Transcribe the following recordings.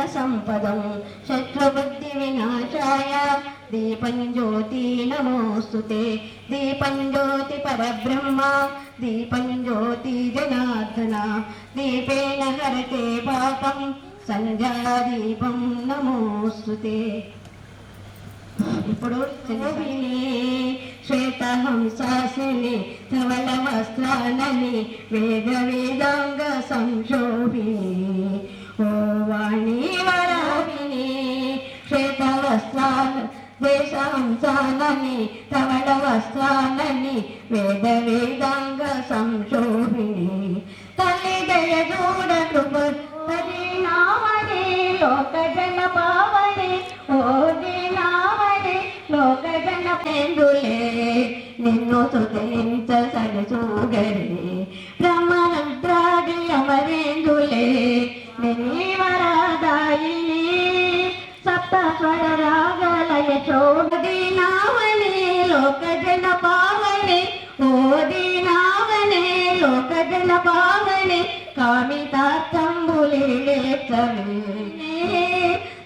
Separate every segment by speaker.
Speaker 1: సంపదం శత్రుబుద్ధి వినాశాయ దీపం జ్యోతి నమోస్తుతే దీపం జ్యోతి పరబ్రహ్మ దీపం జ్యోతి జనార్దన దీపేన హరతే పాపం సంధ్యాదీపం నమోస్తుతే. ఇప్పుడు శ్వేతహంసాసిని ధవళ వస్త్రాలని వేద వేదాంగ సంశోభిని ఓ వాణి వరాహిని శ్వేత వస్త్రాలు దేశహంసాలని ధవళ వస్త్రాలని వేద వేదాంగ సంశోభిని తల్లి దయ చూడ కృప పరిణామని లోక జన పావని ఓ దీనావని లోక జన పేందులే నిన్ను సుతించ సరసూగరి బ్రహ్మరుద్రాది అమరేందులే నివరాదాయిని సప్త స్వర రాగలయ చోదీనావని లోక జన పావని ఓ దీనావని లోక జన పావని కామితార్థంబులేచవి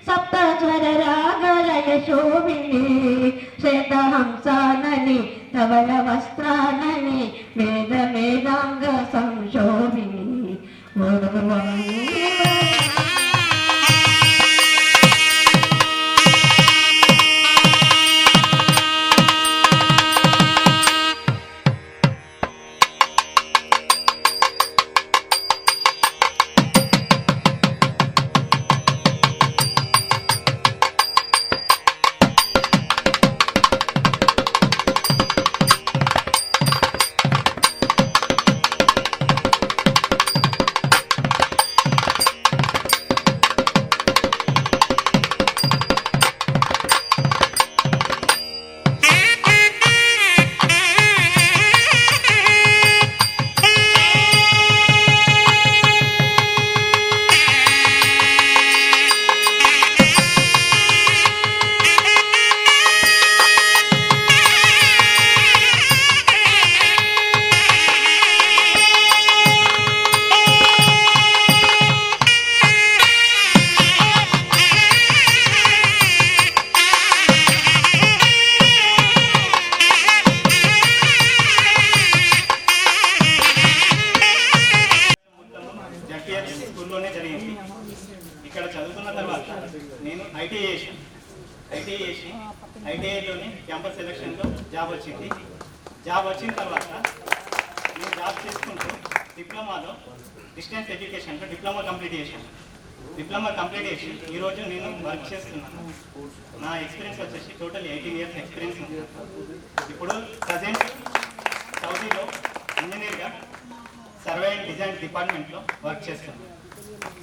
Speaker 1: సప్త స్వర రాగలయ శోభిని శ్వేతహంసానని ధవళ వస్త్రానని వేద వేదాంగ సంశోభిని
Speaker 2: చేసి ఐటీఐలోని క్యాంపస్ సెలక్షన్లో జాబ్ వచ్చింది. జాబ్ వచ్చిన తర్వాత నేను జాబ్ చేసుకుంటూ డిప్లొమాలో డిస్టెన్స్ ఎడ్యుకేషన్లో డిప్లొమా కంప్లీట్ చేశాను. ఈరోజు నేను వర్క్ చేస్తున్నాను. నా ఎక్స్పీరియన్స్ వచ్చేసి టోటల్ 18 years ఎక్స్పీరియన్స్ ఉంది. ఇప్పుడు ప్రజెంట్ సౌదీలో ఇంజనీర్గా సర్వే అండ్ డిజైన్ డిపార్ట్మెంట్లో వర్క్ చేస్తున్నాను.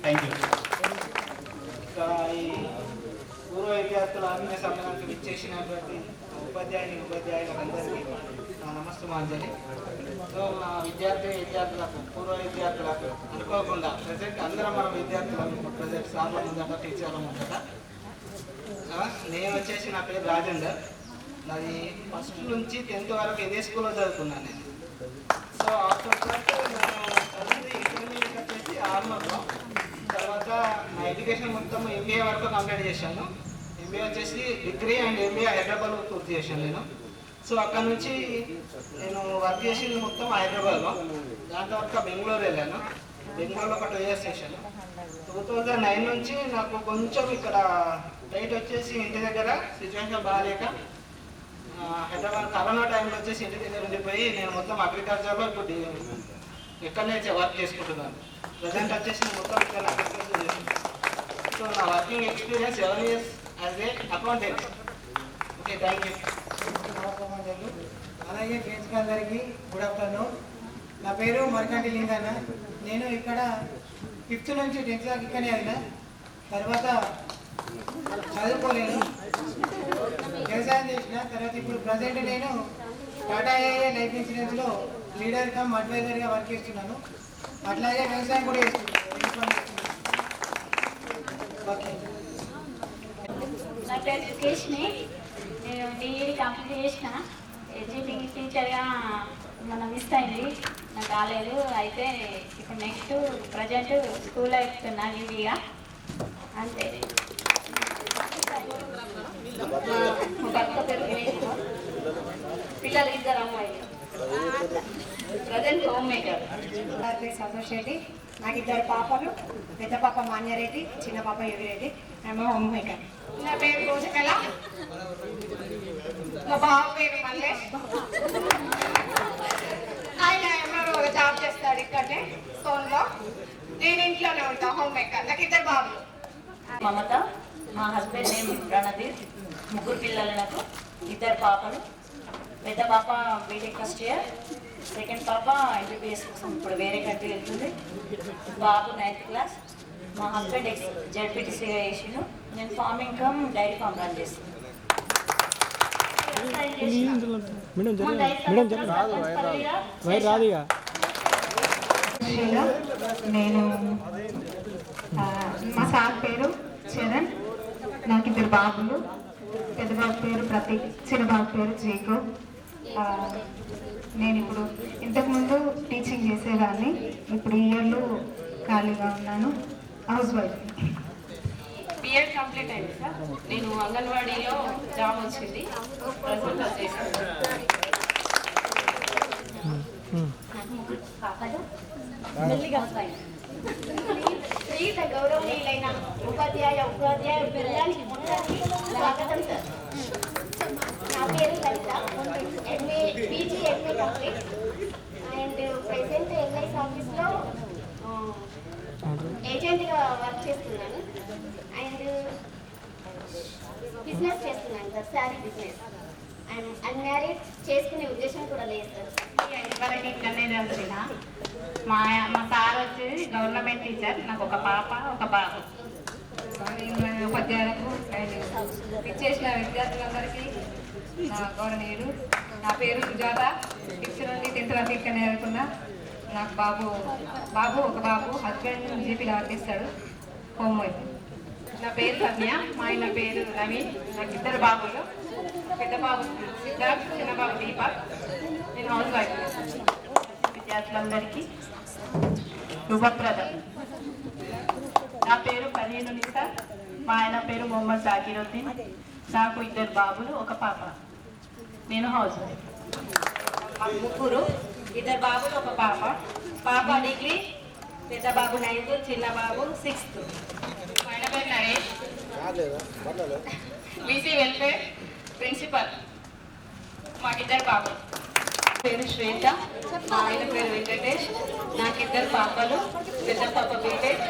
Speaker 2: Thank you.
Speaker 3: ఈ పూర్వ విద్యార్థుల ఆత్మీయ సమ్మేళనానికి విచ్చేసినటువంటి ఉపాధ్యాయులందరికీ నా నమస్తమాంజలి. సో మా విద్యార్థులకు పూర్వ విద్యార్థులకు అనుకోకుండా ప్రజెంట్ అందరం మన విద్యార్థులకు ప్రజెంట్ సార్ల ముందట టీచర్ల ముందట నేను వచ్చేసి నా పేరు రాజేందర్. నాది ఫస్ట్ నుంచి 10th వరకు ఇదే స్కూల్లో చదువుకున్నాను నేను. సో ఆఫ్టర్ దట్ నేను చదివింది ఇంటర్మీడియట్ వచ్చేసి ఆర్మర్లో. తర్వాత నా ఎడ్యుకేషన్ మొత్తం ఎంబీఏ వరకు కంప్లీట్ చేశాను. ఎంబీఏ వచ్చేసి డిగ్రీ అండ్ ఎంబీఏ హైదరాబాద్లో పూర్తి చేశాను నేను. సో అక్కడ నుంచి నేను వర్క్ చేసింది మొత్తం హైదరాబాద్లో. దాని తర్వాత బెంగళూరు వెళ్ళాను. బెంగళూరులో ఒక 2 years చేశాను. 2009 నుంచి నాకు కొంచెం ఇక్కడ రైట్ వచ్చేసి ఇంటి దగ్గర సిచ్యువేషన్ బాగాలేక హైదరాబాద్ కరోనా టైంలో వచ్చేసి ఇంటి దగ్గర ఉండిపోయి నేను మొత్తం అగ్రికల్చర్లో ఇప్పుడు ఇక్కడనే వర్క్ చేసుకుంటున్నాను. ప్రజెంట్ వచ్చేసి మొత్తం ఇక్కడ అగ్రికల్చర్ చేస్తున్నాను. సో నా working experience 7 years as a accountant. Okay, thank you.
Speaker 4: అలాగే ఫ్రెండ్స్కి అందరికీ గుడ్ ఆఫ్టర్నూన్. నా పేరు మరికంటి లింగన్న. నేను ఇక్కడ 5th నుంచి 10th దాకా ఇక్కడనే అయినా. తర్వాత చదువుకోలేను, వ్యవసాయం చేసిన. తర్వాత ఇప్పుడు ప్రజెంట్ నేను టాటా ఏఏ లైఫ్ ఇన్సూరెన్స్లో లీడర్ కమ్ అడ్వైజర్గా వర్క్ చేస్తున్నాను. అట్లాగే వ్యవసాయం కూడా చేస్తున్నాను. ఓకే.
Speaker 5: నా పేరు యుకేష్ని. నేను డిగ్రీ కంప్లీట్ చేసిన. ఎడ్యుకేటింగ్ టీచర్గా మిస్ అయింది, నాకు రాలేదు. అయితే ఇప్పుడు నెక్స్ట్ ప్రజెంట్ స్కూల్లో చెప్తున్నా లీడీగా, అంతే. భర్త పేరు పిల్లలు 2 అమ్మాయిలు. Present home maker.
Speaker 6: Santosh Reddy. నాకు 2 పాపలు, పెద్ద పాప మాన్యారెడ్డి, చిన్న పాప యువిరెడ్డి. ఆమె హోమ్ మేకర్.
Speaker 5: నా పేరు రోజకళ. మా బాబు పేరు మల్లేష్. ఆయన రోజు జాబ్ చేస్తాడు ఇక్కడనే స్కూల్లో. నేను ఇంట్లోనే ఉంటా, హోమ్ మేకర్. నాకు 2 బాబులు.
Speaker 7: మమత. మా హస్బెండ్ నేమ్ రణధీర్. 3 పిల్లలు నాకు, 2 పాపలు. పెద్ద పాప బీటెక్ ఫస్ట్ ఇయర్, సెకండ్ పాప ఎంబీబీఎస్ కోసం ఇప్పుడు వేరే కంట్రీ వెళ్తుంది. బాబు 9th క్లాస్. మా హస్బెండ్ జెడ్పీటీసీగా చేసిండు. నేను farming cum dairy farm run చేస్తాను.
Speaker 6: నేను మా సార్ పేరు చరణ్. నాకు 2 బాబులు. పెద్ద బాబు పేరు ప్రతీక్, చిన్న బాబు పేరు జేకబ్. నేను ఇప్పుడు ఇంతకుముందు టీచింగ్ చేసేదాన్ని, ఇప్పుడు ఈ ఇయర్లో ఖాళీగా ఉన్నాను, హౌస్ వైఫ్.
Speaker 5: బిఎడ్ కంప్లీట్ అయింది సార్. నేను అంగన్వాడీలో జాబ్ వచ్చింది, ప్రజెంట్ వచ్చేసాను.
Speaker 8: ప్రీత గౌరవనీయులైన ఉపాధ్యాయ పిల్లలకి స్వాగతం సార్. నా పేరు Lalitha. PG MA complete and present LIC ఆఫీస్లో ఏజెంట్గా వర్క్ చేస్తున్నాను అండ్ బిజినెస్ చేస్తున్నాను sir, sari business. And unmarried, చేసుకునే ఉద్దేశం కూడా లేదు సార్.
Speaker 5: వరకు ఇక్కడనే చదివిన. మా సార్ వచ్చేసి గవర్నమెంట్ టీచర్. నాకు 1 పాప 1 బాబు.
Speaker 6: ఉపాధ్యాయులకు ఇచ్చేసిన విద్యార్థులందరికీ నా గౌరవనీయులు. నా పేరు సుజాత. 6th నుండి 10th వరకు ఇక్కడనే చదువుకున్నా. నాకు 1 బాబు. హస్బెండ్ జీపీలో వర్తిస్తాడు, హోమ్ వైఫ్.
Speaker 5: నా పేరు రమ్య. మా ఆయన పేరు నవీన్. నాకు 2 బాబులు. పెద్ద బాబు సిద్ధార్థ్, చిన్న బాబు దీపక్. నేను హౌస్ వైఫ్. విద్యార్థులందరికీ శుభప్రదం. నా పేరు పర్వీన్ నిసా. మా ఆయన పేరు మొహమ్మద్ జాకీరుద్దీన్. నాకు 2 బాబులు 1 పాప. నేను హౌస్ వైఫ్. మాకు 3, 2 బాబులు 1 పాప. పాప డిగ్రీ, పెద్ద బాబు 9th, చిన్న బాబు 6th. మా ఆయన పేరు నరేష్. BC welfare principal. మాకిద్దరు పాపలు. పేరు శ్వేత, మా ఆయన పేరు వెంకటేష్. నాకిద్దరు పాపలు, పెద్ద పాప బీటెక్,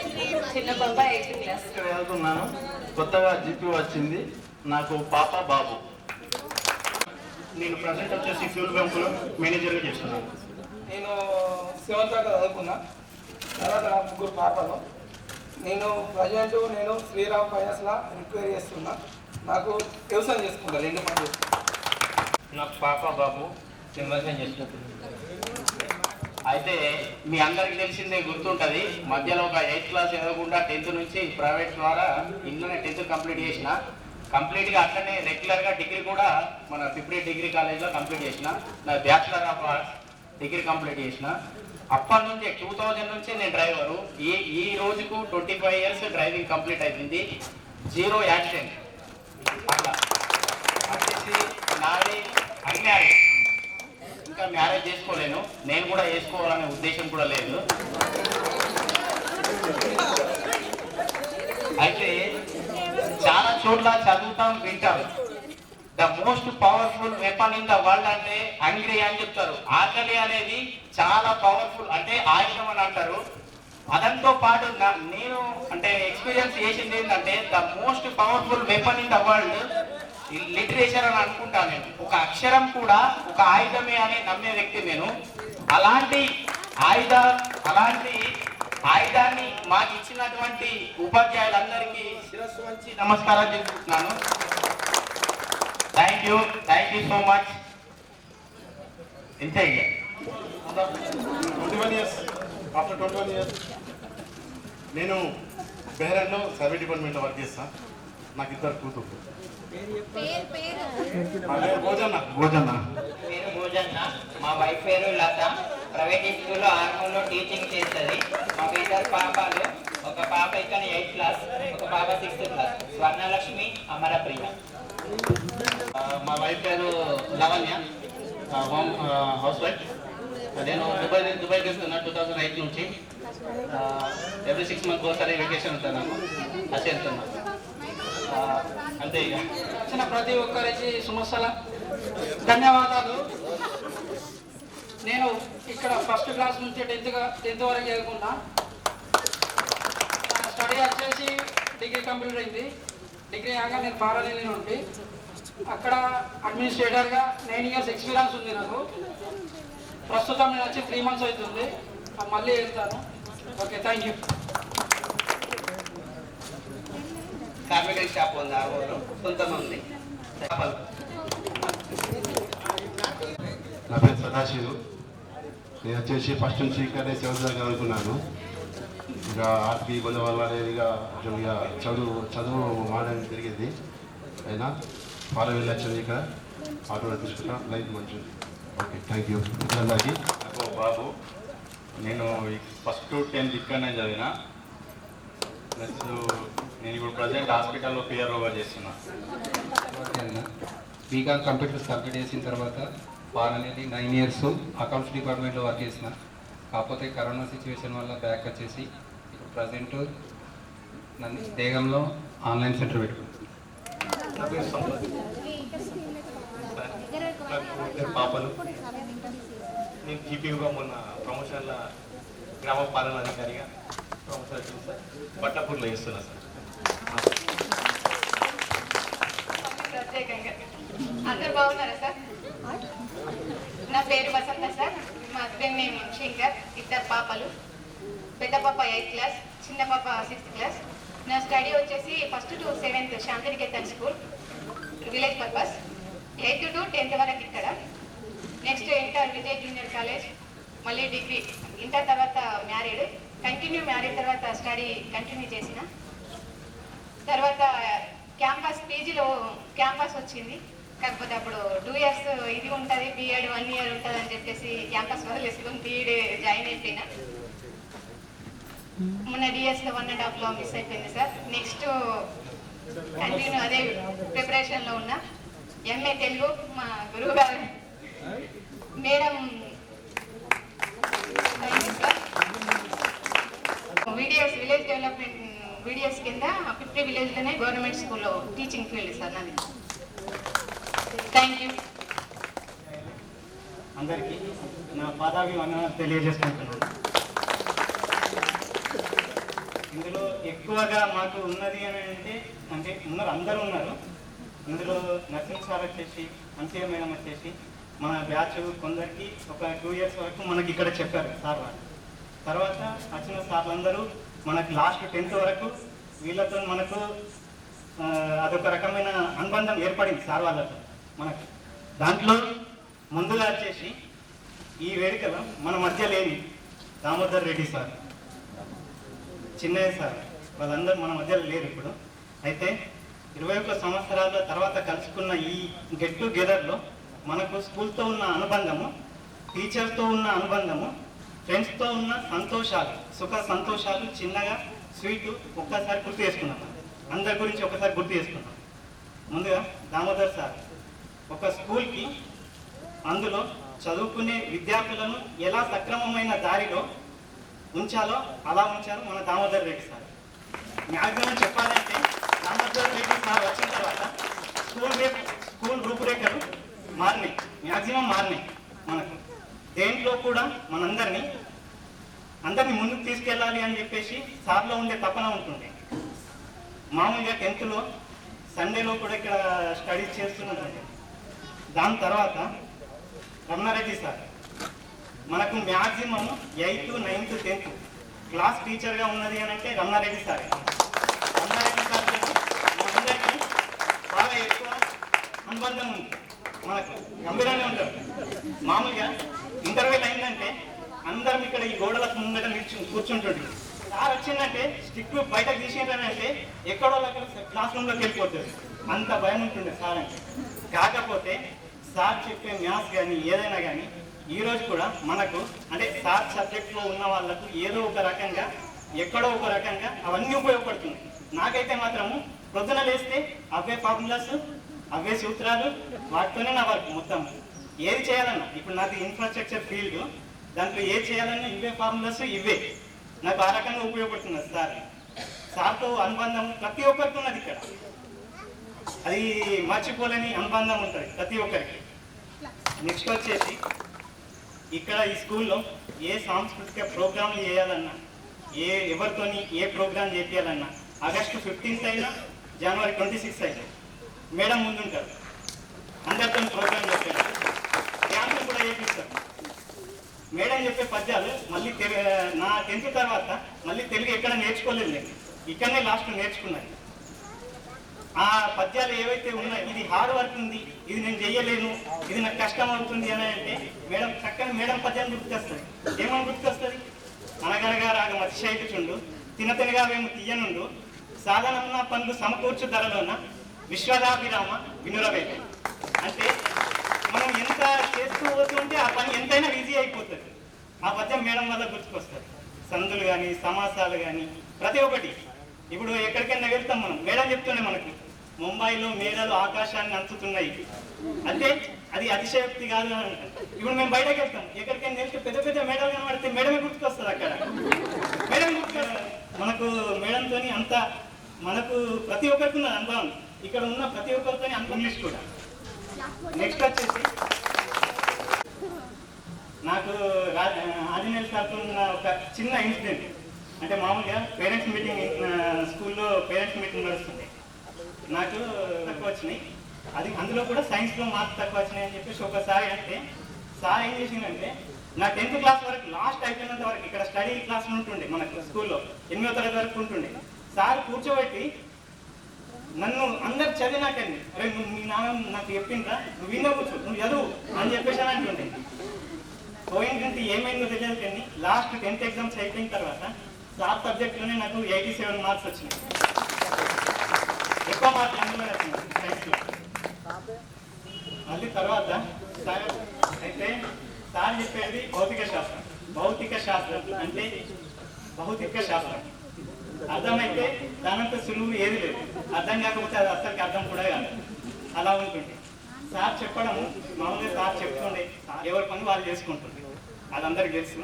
Speaker 5: చిన్న పాప 8th క్లాస్.
Speaker 9: ఇక్కడ వెళ్తున్నాను. కొత్తగా జిపి వచ్చింది. నాకు పాప బాబు.
Speaker 2: నేను ప్రజెంట్ వచ్చేసి ఫ్యూల్ బంకులో మేనేజర్గా చేస్తున్నాను.
Speaker 3: నేను 7th దాకా చదువుకున్నా. తర్వాత నా 3 పాపలు. నేను శ్రీరామ్ ఫైనాన్స్లో రిక్వైరీ చేస్తున్నా. నాకు వ్యవసాయం చేసుకుంటా, 2 పనులు.
Speaker 9: నాకు పాప బాబు వ్యవసాయం చేసుకుంటున్నాను.
Speaker 2: అయితే మీ అందరికి తెలిసిందే గుర్తుంటుంది, మధ్యలో ఒక 8th క్లాస్ చదవకుండా 10th నుంచి ప్రైవేట్ ద్వారా ఇంట్లోనే 10th కంప్లీట్ చేసిన. కంప్లీట్గా అట్లనే రెగ్యులర్గా డిగ్రీ కూడా మన పిప్రి డిగ్రీ కాలేజ్లో కంప్లీట్ చేసిన. నా bachelor of arts degree complete చేసిన. అప్పటి నుంచి 2000 నుంచి నేను డ్రైవరు. ఈ రోజుకు 25 years డ్రైవింగ్ కంప్లీట్ అయిపోయింది. 0 యాక్సిడెంట్. అట్లా వచ్చేసి నాది అన్మ్యారేజ్. ఇంకా మ్యారేజ్ చేసుకోలేను, నేను కూడా చేసుకోవాలనే ఉద్దేశం కూడా లేదు. అయితే చాలా చోట్ల చదువుతాం, వింటాం. The most powerful weapon in the world అంటే హంగ్రీ అని చెప్తారు. ఆకలి అనేది చాలా పవర్ఫుల్, అంటే ఆయుధం అని అంటారు. అదంతో పాటు నేను అంటే ఎక్స్పీరియన్స్ చేసింది ఏంటంటే the most powerful weapon in the world literature అని అనుకుంటాను నేను. ఒక అక్షరం కూడా ఒక ఆయుధమే అని నమ్మే వ్యక్తి నేను. అలాంటి ఆయుధాన్ని మాకు ఇచ్చినటువంటి ఉపాధ్యాయులందరికీ శిరస్సు వంచి నమస్కారం చేసుకుంటున్నాను. Thank you so much. ఇంతే.
Speaker 9: 21 years. ఆఫ్టర్ 21 years నేను బెహ్రాన్లో సర్వే డిపార్ట్మెంట్లో వర్క్ చేస్తాను. నాకు 2 కూతురు. భోజన్న.
Speaker 10: పేరు భోజన్న. మా వైఫ్ పేరు లత. ప్రైవేట్ స్కూల్లో ఆర్మూర్లో టీచింగ్ చేస్తుంది. మాకు 2 పాపలు. ఒక పాప ఇక్కడ 8th క్లాస్, ఒక పాప 6th క్లాస్. స్వర్ణలక్ష్మి, అమరప్రియ.
Speaker 2: మా వైఫ్ పేరు లావణ్య, హౌస్ వైఫ్. నేను దుబాయ్ చేస్తున్నా 2008 నుంచి. ఎవ్రీ 6 months ఒకసారి వెకేషన్ ఉంటాను, నాకు అసలు వెళ్తున్నా. అంతే. ఇక
Speaker 3: వచ్చిన ప్రతి ఒక్కరికి సుమస్సల ధన్యవాదాలు. నేను ఇక్కడ 1st క్లాస్ నుంచి 10th వరకు చదువుకున్నా. నా స్టడీ వచ్చేసి డిగ్రీ కంప్లీట్ అయింది. డిగ్రీ అయ్యాక నేను పారాలీలో ఉండి అక్కడ అడ్మినిస్ట్రేటర్గా 9 years ఎక్స్పీరియన్స్ ఉంది నాకు. ప్రస్తుతం నేను వచ్చి 3 months అవుతుంది. మళ్ళీ వెళ్తాను. Okay, thank you.
Speaker 10: కార్మికల్ షాప్ ఉంది ఆ ఊరు, కొంతమంది.
Speaker 9: నా పేరు సదాశివు. నేను వచ్చేసి ఫస్ట్ నుంచి ఇక్కడే చదువుదాకా అనుకున్నాను. ఇక ఆర్పి ఇబ్బంది వల్ల నేను ఇక కొంచెం ఇక చదువు మాడడానికి జరిగింది. అయినా ఫాలో వెళ్ళొచ్చాను. ఇక్కడ ఆటో తీసుకుంటా, లైఫ్ మంచి. Okay, thank you. అందరికీ.
Speaker 2: నాకు బాబు. నేను ఫస్ట్ టు 10th ఇక్కడనే చదివిన. ప్లస్ నేను ఇప్పుడు ప్రజెంట్ హాస్పిటల్లో పిఆర్ఓగా చేస్తున్నా.
Speaker 11: బీకామ్ కంప్యూటర్స్ కంప్లీట్ చేసిన తర్వాత అనేది 9 years అకౌంట్స్ డిపార్ట్మెంట్లో వర్క్ చేసిన. కాకపోతే కరోనా సిచ్యువేషన్ వల్ల బ్యాక్ వచ్చేసి ఇప్పుడు ప్రజెంట్ నన్ను దేగంలో ఆన్లైన్ సెంటర్ పెట్టుకున్నాను.
Speaker 2: పాపలు. నేను జీపీగా మొన్న ప్రమోషన్ల గ్రామ పాలనాధికారిగా ప్రమోషన్ వచ్చింది సార్. బట్టపూర్లో చేస్తున్నా సార్.
Speaker 6: ప్రత్యేకంగా అందరు బాగున్నారా సార్? నా పేరు వసంత సార్. మా హస్బెండ్ నేమ్ శంకర్. 2 పాపలు. పెద్ద పాప 8th క్లాస్, చిన్న పాప 6th క్లాస్. నా స్టడీ వచ్చేసి 1st to 7th Shantiniketan school, village purpose. 8th to 10th వరకు ఇక్కడ. Next inter Vijay junior college, మళ్ళీ డిగ్రీ. ఇంటర్ తర్వాత మ్యారీడ్. మ్యారీడ్ తర్వాత స్టడీ కంటిన్యూ చేసిన. తర్వాత క్యాంపస్ పీజీలో క్యాంపస్ వచ్చింది. కాకపోతే అప్పుడు 2 years ఇది ఉంటుంది, బీఎడ్ 1 year ఉంటుంది అని చెప్పేసి క్యాంపస్ వదిలేసుకొని బీఎడ్ జాయిన్ అయిపోయినా. మొన్న డిఎస్లో 1.5 మిస్ అయిపోయింది సార్. నెక్స్ట్ కంటిన్యూ అదే ప్రిపరేషన్లో ఉన్నా. ఎంఏ తెలుగు మా గురువు గారు madam videos village development BDS కింద 50 విలేజ్లోనే గవర్నమెంట్ స్కూల్లో టీచింగ్ ఫీల్డ్ సార్ నాది. Thank you.
Speaker 2: అందరికీ నా పాదాభివందనాలు తెలియజేసుకుంటున్నాను. ఇందులో ఎక్కువగా మాకు ఉన్నది అని అంటే ఉన్నారు, అందరూ ఉన్నారు. ఇందులో నర్సింగ్ సార్ వచ్చేసి, అంశీయ మేడం వచ్చేసి మన బ్యాచ్ కొందరికి ఒక 2 years వరకు మనకి ఇక్కడ చెప్పారు సార్ వాళ్ళు. తర్వాత వచ్చిన సార్లందరూ మనకు లాస్ట్ 10th వరకు వీళ్ళతో మనకు అదొక రకమైన అనుబంధం ఏర్పడింది సార్ వాళ్ళతో మనకు. దాంట్లో ముందుగా వచ్చేసి ఈ వేడుకలో మన మధ్య లేని దామోదర్ రెడ్డి సార్, చిన్నయ్య సార్, వాళ్ళందరూ మన మధ్యలో లేరు ఇప్పుడు. అయితే 21 సంవత్సరాల తర్వాత కలుసుకున్న ఈ గెట్ టుగెదర్లో మనకు స్కూల్తో ఉన్న అనుబంధము, టీచర్స్తో ఉన్న అనుబంధము, ఫ్రెండ్స్తో ఉన్న సంతోషాలు, సుఖ సంతోషాలు చిన్నగా స్వీటు ఒక్కసారి గుర్తు చేసుకున్నాం. అందరి గురించి ఒకసారి గుర్తు చేసుకున్నాం. ముందుగా దామోదర్ సార్ ఒక స్కూల్కి అందులో చదువుకునే విద్యార్థులను ఎలా సక్రమమైన దారిలో ఉంచాలో అలా ఉంచారు మన దామోదర్ రెడ్డి సార్. మ్యాక్సిమం చెప్పాలంటే దామోదర్ రెడ్డి సార్ వచ్చిన తర్వాత స్కూల్ రూపురేఖలు మారినాయి, మ్యాక్సిమం మారినాయి. మనకు దేంట్లో కూడా అందరినీ ముందుకు తీసుకెళ్ళాలి అని చెప్పేసి సార్లో ఉండే తపన ఉంటుండే. మామూలుగా 10th సండేలో కూడా ఇక్కడ స్టడీస్ చేస్తున్నదండి. దాని తర్వాత రమణారెడ్డి సార్ మనకు maximum 8th, 9th, 10th class టీచర్గా ఉన్నది అని అంటే రమణారెడ్డి సార్. రమణారెడ్డి సార్ మనందరికీ బాగా ఎక్కువ అనుబంధం ఉంది, మనకు గంభీరంగా ఉంటారు. మామూలుగా ఇంటర్వ్యూలు అయిందంటే అందరం ఇక్కడ ఈ గోడలకు ముందట కూర్చుంటుంది. సార్ వచ్చిందంటే స్టిక్ బయటకు తీసిందంటే ఎక్కడో క్లాస్ రూమ్లోకి వెళ్ళిపోతుంది, అంత భయం ఉంటుండే సార్ అంటే. కాకపోతే సార్ చెప్పే మ్యాథ్స్ కానీ ఏదైనా కానీ ఈరోజు కూడా మనకు అంటే సార్ సబ్జెక్ట్లో ఉన్న వాళ్ళకు ఏదో ఒక రకంగా ఎక్కడో ఒక రకంగా అవన్నీ ఉపయోగపడుతుంది. నాకైతే మాత్రము ప్రొద్దున లేస్తే అవే ఫార్ములాస్, అవే సూత్రాలు, వాటితోనే నా వర్క్ మొత్తం. ఏది చేయాలన్నా ఇప్పుడు నాది ఇన్ఫ్రాస్ట్రక్చర్ ఫీల్డ్, దాంట్లో ఏది చేయాలన్నా ఇవే ఫార్ములాస్, ఇవే నాకు ఆ రకంగా ఉపయోగపడుతున్నది సార్. సార్తో అనుబంధం ప్రతి ఒక్కరికి ఉన్నది ఇక్కడ, అది మర్చిపోలేని అనుబంధం ఉంటుంది ప్రతి ఒక్కరికి. నెక్స్ట్ వచ్చేసి ఇక్కడ ఈ స్కూల్లో ఏ సాంస్కృతిక ప్రోగ్రాంలు చేయాలన్నా, ఎవరితోని ఏ ప్రోగ్రాం చేయాలన్నా August 15th అయినా January 26th అయినా మేడం ముందుంటారు, అందరితో ప్రోగ్రాం చేస్తారు, డ్యాన్సులు కూడా చేపిస్తారు. మేడం చెప్పే పద్యాలు మళ్ళీ నా 10th తర్వాత మళ్ళీ తెలుగు ఎక్కడ నేర్చుకోలేదు, నేను ఇక్కడనే లాస్ట్ నేర్చుకున్నాను. ఆ పద్యాలు ఏవైతే ఉన్నాయో ఇది హార్డ్ వర్క్ ఉంది, ఇది నేను చెయ్యలేను, ఇది నాకు కష్టం అవుతుంది అని అంటే మేడం చక్కని మేడం పద్యాలు గుర్తుకొస్తుంది. ఏమని గుర్తుకొస్తుంది? అనగనగా రాగ మతిశైలుచుండు, తినతినగా మేము తీయనుండు, సాధనమున పనులు సమకూర్చు ధరలోన విశ్వదాభిరామ వినురవేద. అంటే మనం ఎంత చేస్తూ పోతుంటే ఆ పని ఎంతైనా ఈజీ అయిపోతుంది. ఆ పద్యం మేడం వల్ల గుర్తుకొస్తుంది. సందులు కానీ సమాసాలు కానీ ప్రతి ఒక్కటి. ఇప్పుడు ఎక్కడికైనా వెళ్తాం మనం, మేడం చెప్తుండే మనకు ముంబైలో మేడలు ఆకాశాన్ని అంచుతున్నాయి అంటే అది అతిశయోక్తి కాదు అని అంటారు. ఇప్పుడు మేము బయటకు వెళ్తాం, ఎక్కడికైనా వెళ్తే పెద్ద పెద్ద మేడలు కనబడితే మేడమే గుర్తుకొస్తుంది. అక్కడ మేడం గుర్తుకొస్తుంది. మనకు మేడంతో అంత మనకు ప్రతి ఒక్కరికి ఉన్న అనుభవం, ఇక్కడ ఉన్న ప్రతి ఒక్కరితో అనుభవం కూడా. నెక్స్ట్ వచ్చేసి నాకు ఆంజనేయులు సార్తో ఉన్న ఒక చిన్న ఇన్సిడెంట్. అంటే మామూలుగా పేరెంట్స్ మీటింగ్, స్కూల్లో పేరెంట్స్ మీటింగ్ నడుస్తుంది. నాకు తక్కువ వచ్చినాయి, అది అందులో కూడా సైన్స్లో మార్క్స్ తక్కువ వచ్చినాయి అని చెప్పేసి ఒకసారి అంటే సార్ ఏం చేసిందంటే నా 10th క్లాస్ వరకు లాస్ట్ అయిపోయినంత వరకు ఇక్కడ స్టడీ క్లాస్ ఉంటుండే మనకు స్కూల్లో 8వ తరగతి వరకు ఉంటుండే. సార్ కూర్చోబెట్టి నన్ను అందరు చదివినాకండి, అరే నువ్వు మీ నాన్న నాకు చెప్పిండ్రా, నువ్వు విన్నా కూర్చో, నువ్వు చదువు అని చెప్పేసి అని అంటుండే. పోయిందంటే ఏమైందో తెలియదు కానీ లాస్ట్ 10th ఎగ్జామ్స్ అయిపోయిన తర్వాత సార్ సబ్జెక్ట్లోనే నాకు 87 మార్క్స్ వచ్చినాయి. ఎక్కువ మార్క్స్ అందులో వచ్చింది సైన్స్లో. మళ్ళీ తర్వాత సార్ అయితే సార్ చెప్పేది భౌతిక శాస్త్రం. భౌతిక శాస్త్రం అంటే భౌతిక శాస్త్రం అర్థమైతే దానంత సులువు ఏది లేదు, అర్థం కాకపోతే అది అసలుకి అర్థం కూడా కాదు, అలా ఉంటుంది. సార్ చెప్పడం మామూలుగా సార్ చెప్తుండే, ఎవరి పని వాళ్ళు చేసుకుంటుంది, అది అందరికి తెలుసు.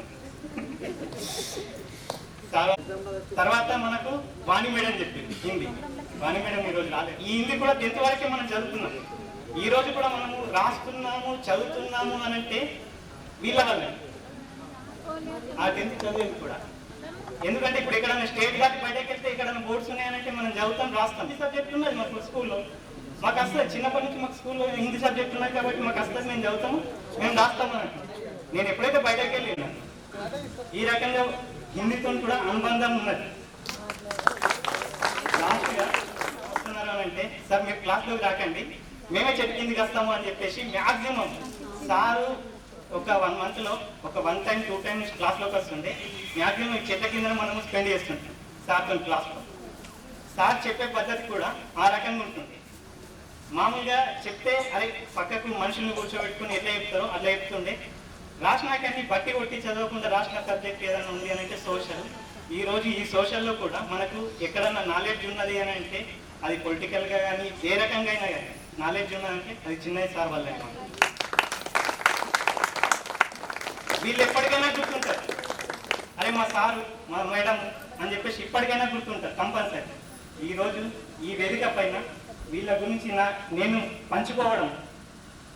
Speaker 2: తర్వాత మనకు వాణి మేడం చెప్పింది హిందీ. వాణి మేడం ఈరోజు రాలేదు. ఈ హిందీ కూడా 10th వరకే మనం చదువుతున్నాం. ఈ రోజు కూడా మనము రాస్తున్నాము చదువుతున్నాము అని అంటే వీళ్ళ వల్లే ఆ 10th చదివేది కూడా. ఎందుకంటే ఇప్పుడు ఎక్కడైనా స్టేట్ దాటి బయటకు వెళ్తే ఎక్కడైనా బోర్డ్స్ ఉన్నాయనంటే మనం చదువుతాం రాస్తాం. ఈ సబ్జెక్ట్ ఉన్నది మాకు స్కూల్లో, మాకు వస్తుంది. చిన్నప్పటి నుంచి మాకు స్కూల్లో హిందీ సబ్జెక్ట్ ఉన్నాయి కాబట్టి మాకు వస్తుంది, మేము చదువుతాము, మేము రాస్తాము అన్నట్టు. నేను ఎప్పుడైతే బయటకు వెళ్ళినా ఈ రకంగా హిందీతో కూడా అనుబంధం ఉన్నది. లాస్ట్గా వస్తున్నారు అంటే సార్ మీరు క్లాస్లోకి రాకండి, మేమే చెట్టు కిందికి వస్తాము అని చెప్పేసి మ్యాక్సిమం సారు ఒక 1 monthలో ఒక 1 time 2 times క్లాస్లోకి వస్తుండే. మ్యాక్సిమం చెట్ల కింద మనము స్పెండ్ చేస్తుంటాం సార్తో క్లాస్లో. సార్ చెప్పే పద్ధతి కూడా ఆ రకంగా ఉంటుంది. మామూలుగా చెప్తే అరే పక్కకు మనుషుల్ని కూర్చోబెట్టుకుని ఎట్లా చెప్తారో అట్లా చెప్తుండే. రాసినాకని బట్టి కొట్టి చదవకుండా రాసిన సబ్జెక్ట్ ఏదైనా ఉంది అని అంటే సోషల్. ఈరోజు ఈ సోషల్లో కూడా మనకు ఎక్కడన్నా నాలెడ్జ్ ఉన్నది అని అంటే అది పొలిటికల్గా కానీ ఏ రకంగా అయినా కానీ నాలెడ్జ్ ఉన్నదంటే అది చిన్నయ్య సార్ వల్లే. వీళ్ళు ఎప్పటికైనా గుర్తుంటారు, అరే మా సారు మా మేడం అని చెప్పేసి ఇప్పటికైనా గుర్తుంటారు కంపల్సరీ. ఈరోజు ఈ వేదిక పైన వీళ్ళ గురించి నేను పంచుకోవడం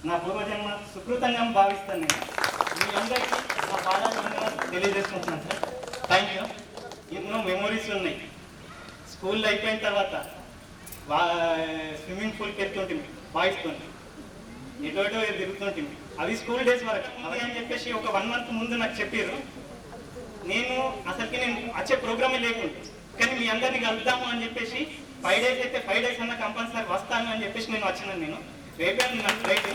Speaker 2: నా పూర్వజన్మ సుకృతంగా భావిస్తాను. నేను మీ అందరికీ నా పాదాలు తెలియజేసుకుంటున్నాను సార్. Thank you. ఎన్నో మెమొరీస్ ఉన్నాయి. స్కూల్లో అయిపోయిన తర్వాత స్విమ్మింగ్ పూల్కి వెళ్తుంటుంది బాయ్స్తో, ఎటో తిరుగుతుంటుంది. అవి స్కూల్ డేస్ వరకు అని చెప్పేసి ఒక 1 month ముందు నాకు చెప్పారు. నేను వచ్చే ప్రోగ్రామే లేకుండా కానీ మీ అందరినీ కలుద్దాము అని చెప్పేసి 5 days అయితే 5 days అన్న కంపల్సరీ వస్తాను అని చెప్పేసి నేను వచ్చినాను. నేను రేపే నాకు ఫ్లైట్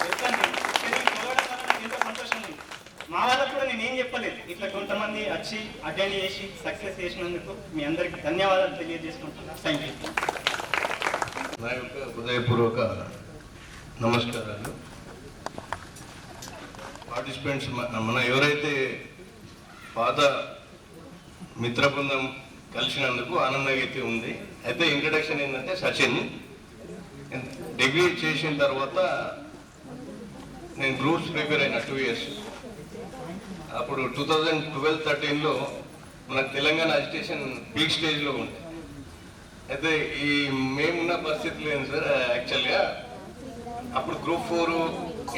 Speaker 2: వెళ్తాను. కానీ చదవడం వల్ల నాకు ఎంతో సంతోషం ఉంది. మా వాళ్ళకు కూడా నేను ఏం చెప్పలేదు, ఇట్లా కొంతమంది వచ్చి అటెండ్ చేసి సక్సెస్ చేసినందుకు మీ అందరికీ ధన్యవాదాలు తెలియజేసుకుంటున్నాను. Thank you.
Speaker 12: నా యొక్క హృదయపూర్వక నమస్కారాలు. పార్టిసిపెంట్స్ మన ఎవరైతే పాత మిత్ర బృందం కలిసినందుకు ఆనందంగా అయితే ఉంది. అయితే ఇంట్రడక్షన్ ఏంటంటే సచిన్ డిగ్రీ చేసిన తర్వాత నేను గ్రూప్స్ ప్రిపేర్ అయిన 2 years. అప్పుడు 2012-13లో మనకు తెలంగాణ అజిటేషన్ పీక్ స్టేజ్లో ఉంది. అయితే ఈ మేమున్న పరిస్థితి లేదు సార్. యాక్చువల్గా అప్పుడు గ్రూప్ 4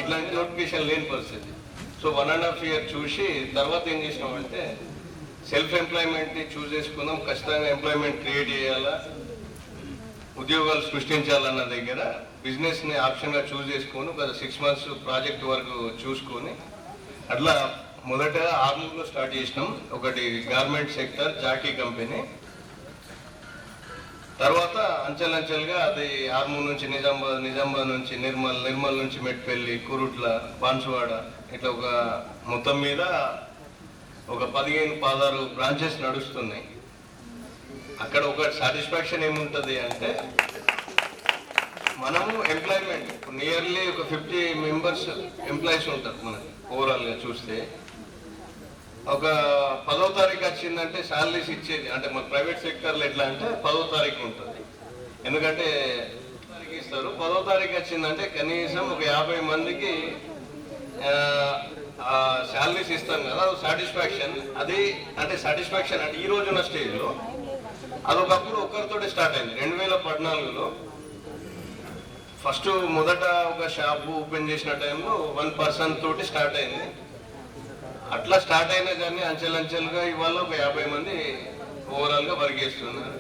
Speaker 12: ఇట్లాంటి నోటిఫికేషన్ లేని పరిస్థితి. సో 1.5 year చూసి తర్వాత ఏం చేసినామంటే సెల్ఫ్ ఎంప్లాయ్మెంట్ని చూస్ చేసుకుందాం, ఖచ్చితంగా ఎంప్లాయ్మెంట్ క్రియేట్ చేయాలా, ఉద్యోగాలు సృష్టించాలన్న దగ్గర బిజినెస్ని ఆప్షన్గా చూస్ చేసుకొని ఒక 6 months ప్రాజెక్ట్ వరకు చూసుకొని అట్లా మొదట ఆర్మూర్లో స్టార్ట్ చేసినాం. ఒకటి గార్మెంట్ సెక్టర్ జాకీ కంపెనీ. తర్వాత అంచెలంచెలుగా అది ఆర్మూర్ నుంచి నిజామాబాద్ నుంచి నిర్మల్ నుంచి మెట్పల్లి, కురుట్ల, బాన్సువాడ ఇట్లా ఒక మొత్తం మీద ఒక 15-16 బ్రాంచెస్ నడుస్తున్నాయి. అక్కడ ఒక సాటిస్ఫాక్షన్ ఏముంటుంది అంటే మనము ఎంప్లాయ్మెంట్ నియర్లీ ఒక 50 members ఎంప్లాయీస్ ఉంటారు మనకి. ఓవరాల్గా చూస్తే ఒక 10వ తారీఖు వచ్చిందంటే శాలరీస్ ఇచ్చేది అంటే మన ప్రైవేట్ సెక్టర్లో ఎట్లా అంటే 10వ తారీఖు ఉంటుంది. ఎందుకంటే ఇస్తారు. 10వ తారీఖు వచ్చిందంటే కనీసం ఒక 50 మందికి శాలరీస్ ఇస్తాం కదా. సాటిస్ఫాక్షన్ అది అంటే సాటిస్ఫాక్షన్ అంటే ఈ రోజున్న స్టేజ్లో అదొకప్పుడు ఒక్కరితోటి స్టార్ట్ అయింది. 2014లో ఫస్ట్ మొదట ఒక షాపు ఓపెన్ చేసిన టైంలో 1 person తోటి స్టార్ట్ అయింది. అట్లా స్టార్ట్ అయినా కానీ అంచెలంచెలుగా ఇవాళ ఒక 50 మంది ఓవరాల్గా వర్క్ చేస్తున్నారు.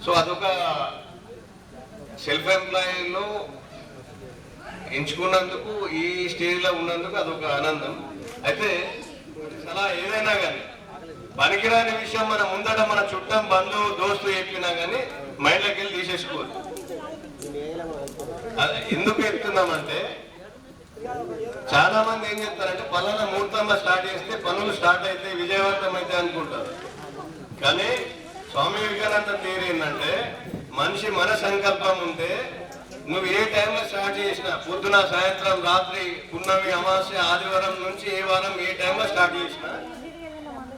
Speaker 12: సో అదొక సెల్ఫ్ ఎంప్లాయీలో ఎంచుకున్నందుకు ఈ స్టేజ్లో ఉన్నందుకు అదొక ఆనందం. అయితే అలా ఏదైనా కానీ పనికిరాని విషయం మన ముందట మన చుట్టం బంధువు దోస్తు చెప్పినా కానీ మైండ్లోకి వెళ్ళి తీసేసుకోదు. ఎందుకు చెప్తున్నామంటే చాలా మంది ఏం చెప్తారంటే పలానా ముహూర్తంలో స్టార్ట్ చేస్తే పనులు స్టార్ట్ అయితే విజయవంతం అయితే అనుకుంటారు. కానీ స్వామి వివేకానంద థియరీ ఏంటంటే మనిషి మన సంకల్పం ఉంటే నువ్వు ఏ టైంలో స్టార్ట్ చేసినా పొద్దున సాయంత్రం రాత్రి పున్నమి అమావాస్య ఆదివారం నుంచి ఏ వారం ఏ టైంలో స్టార్ట్ చేసినా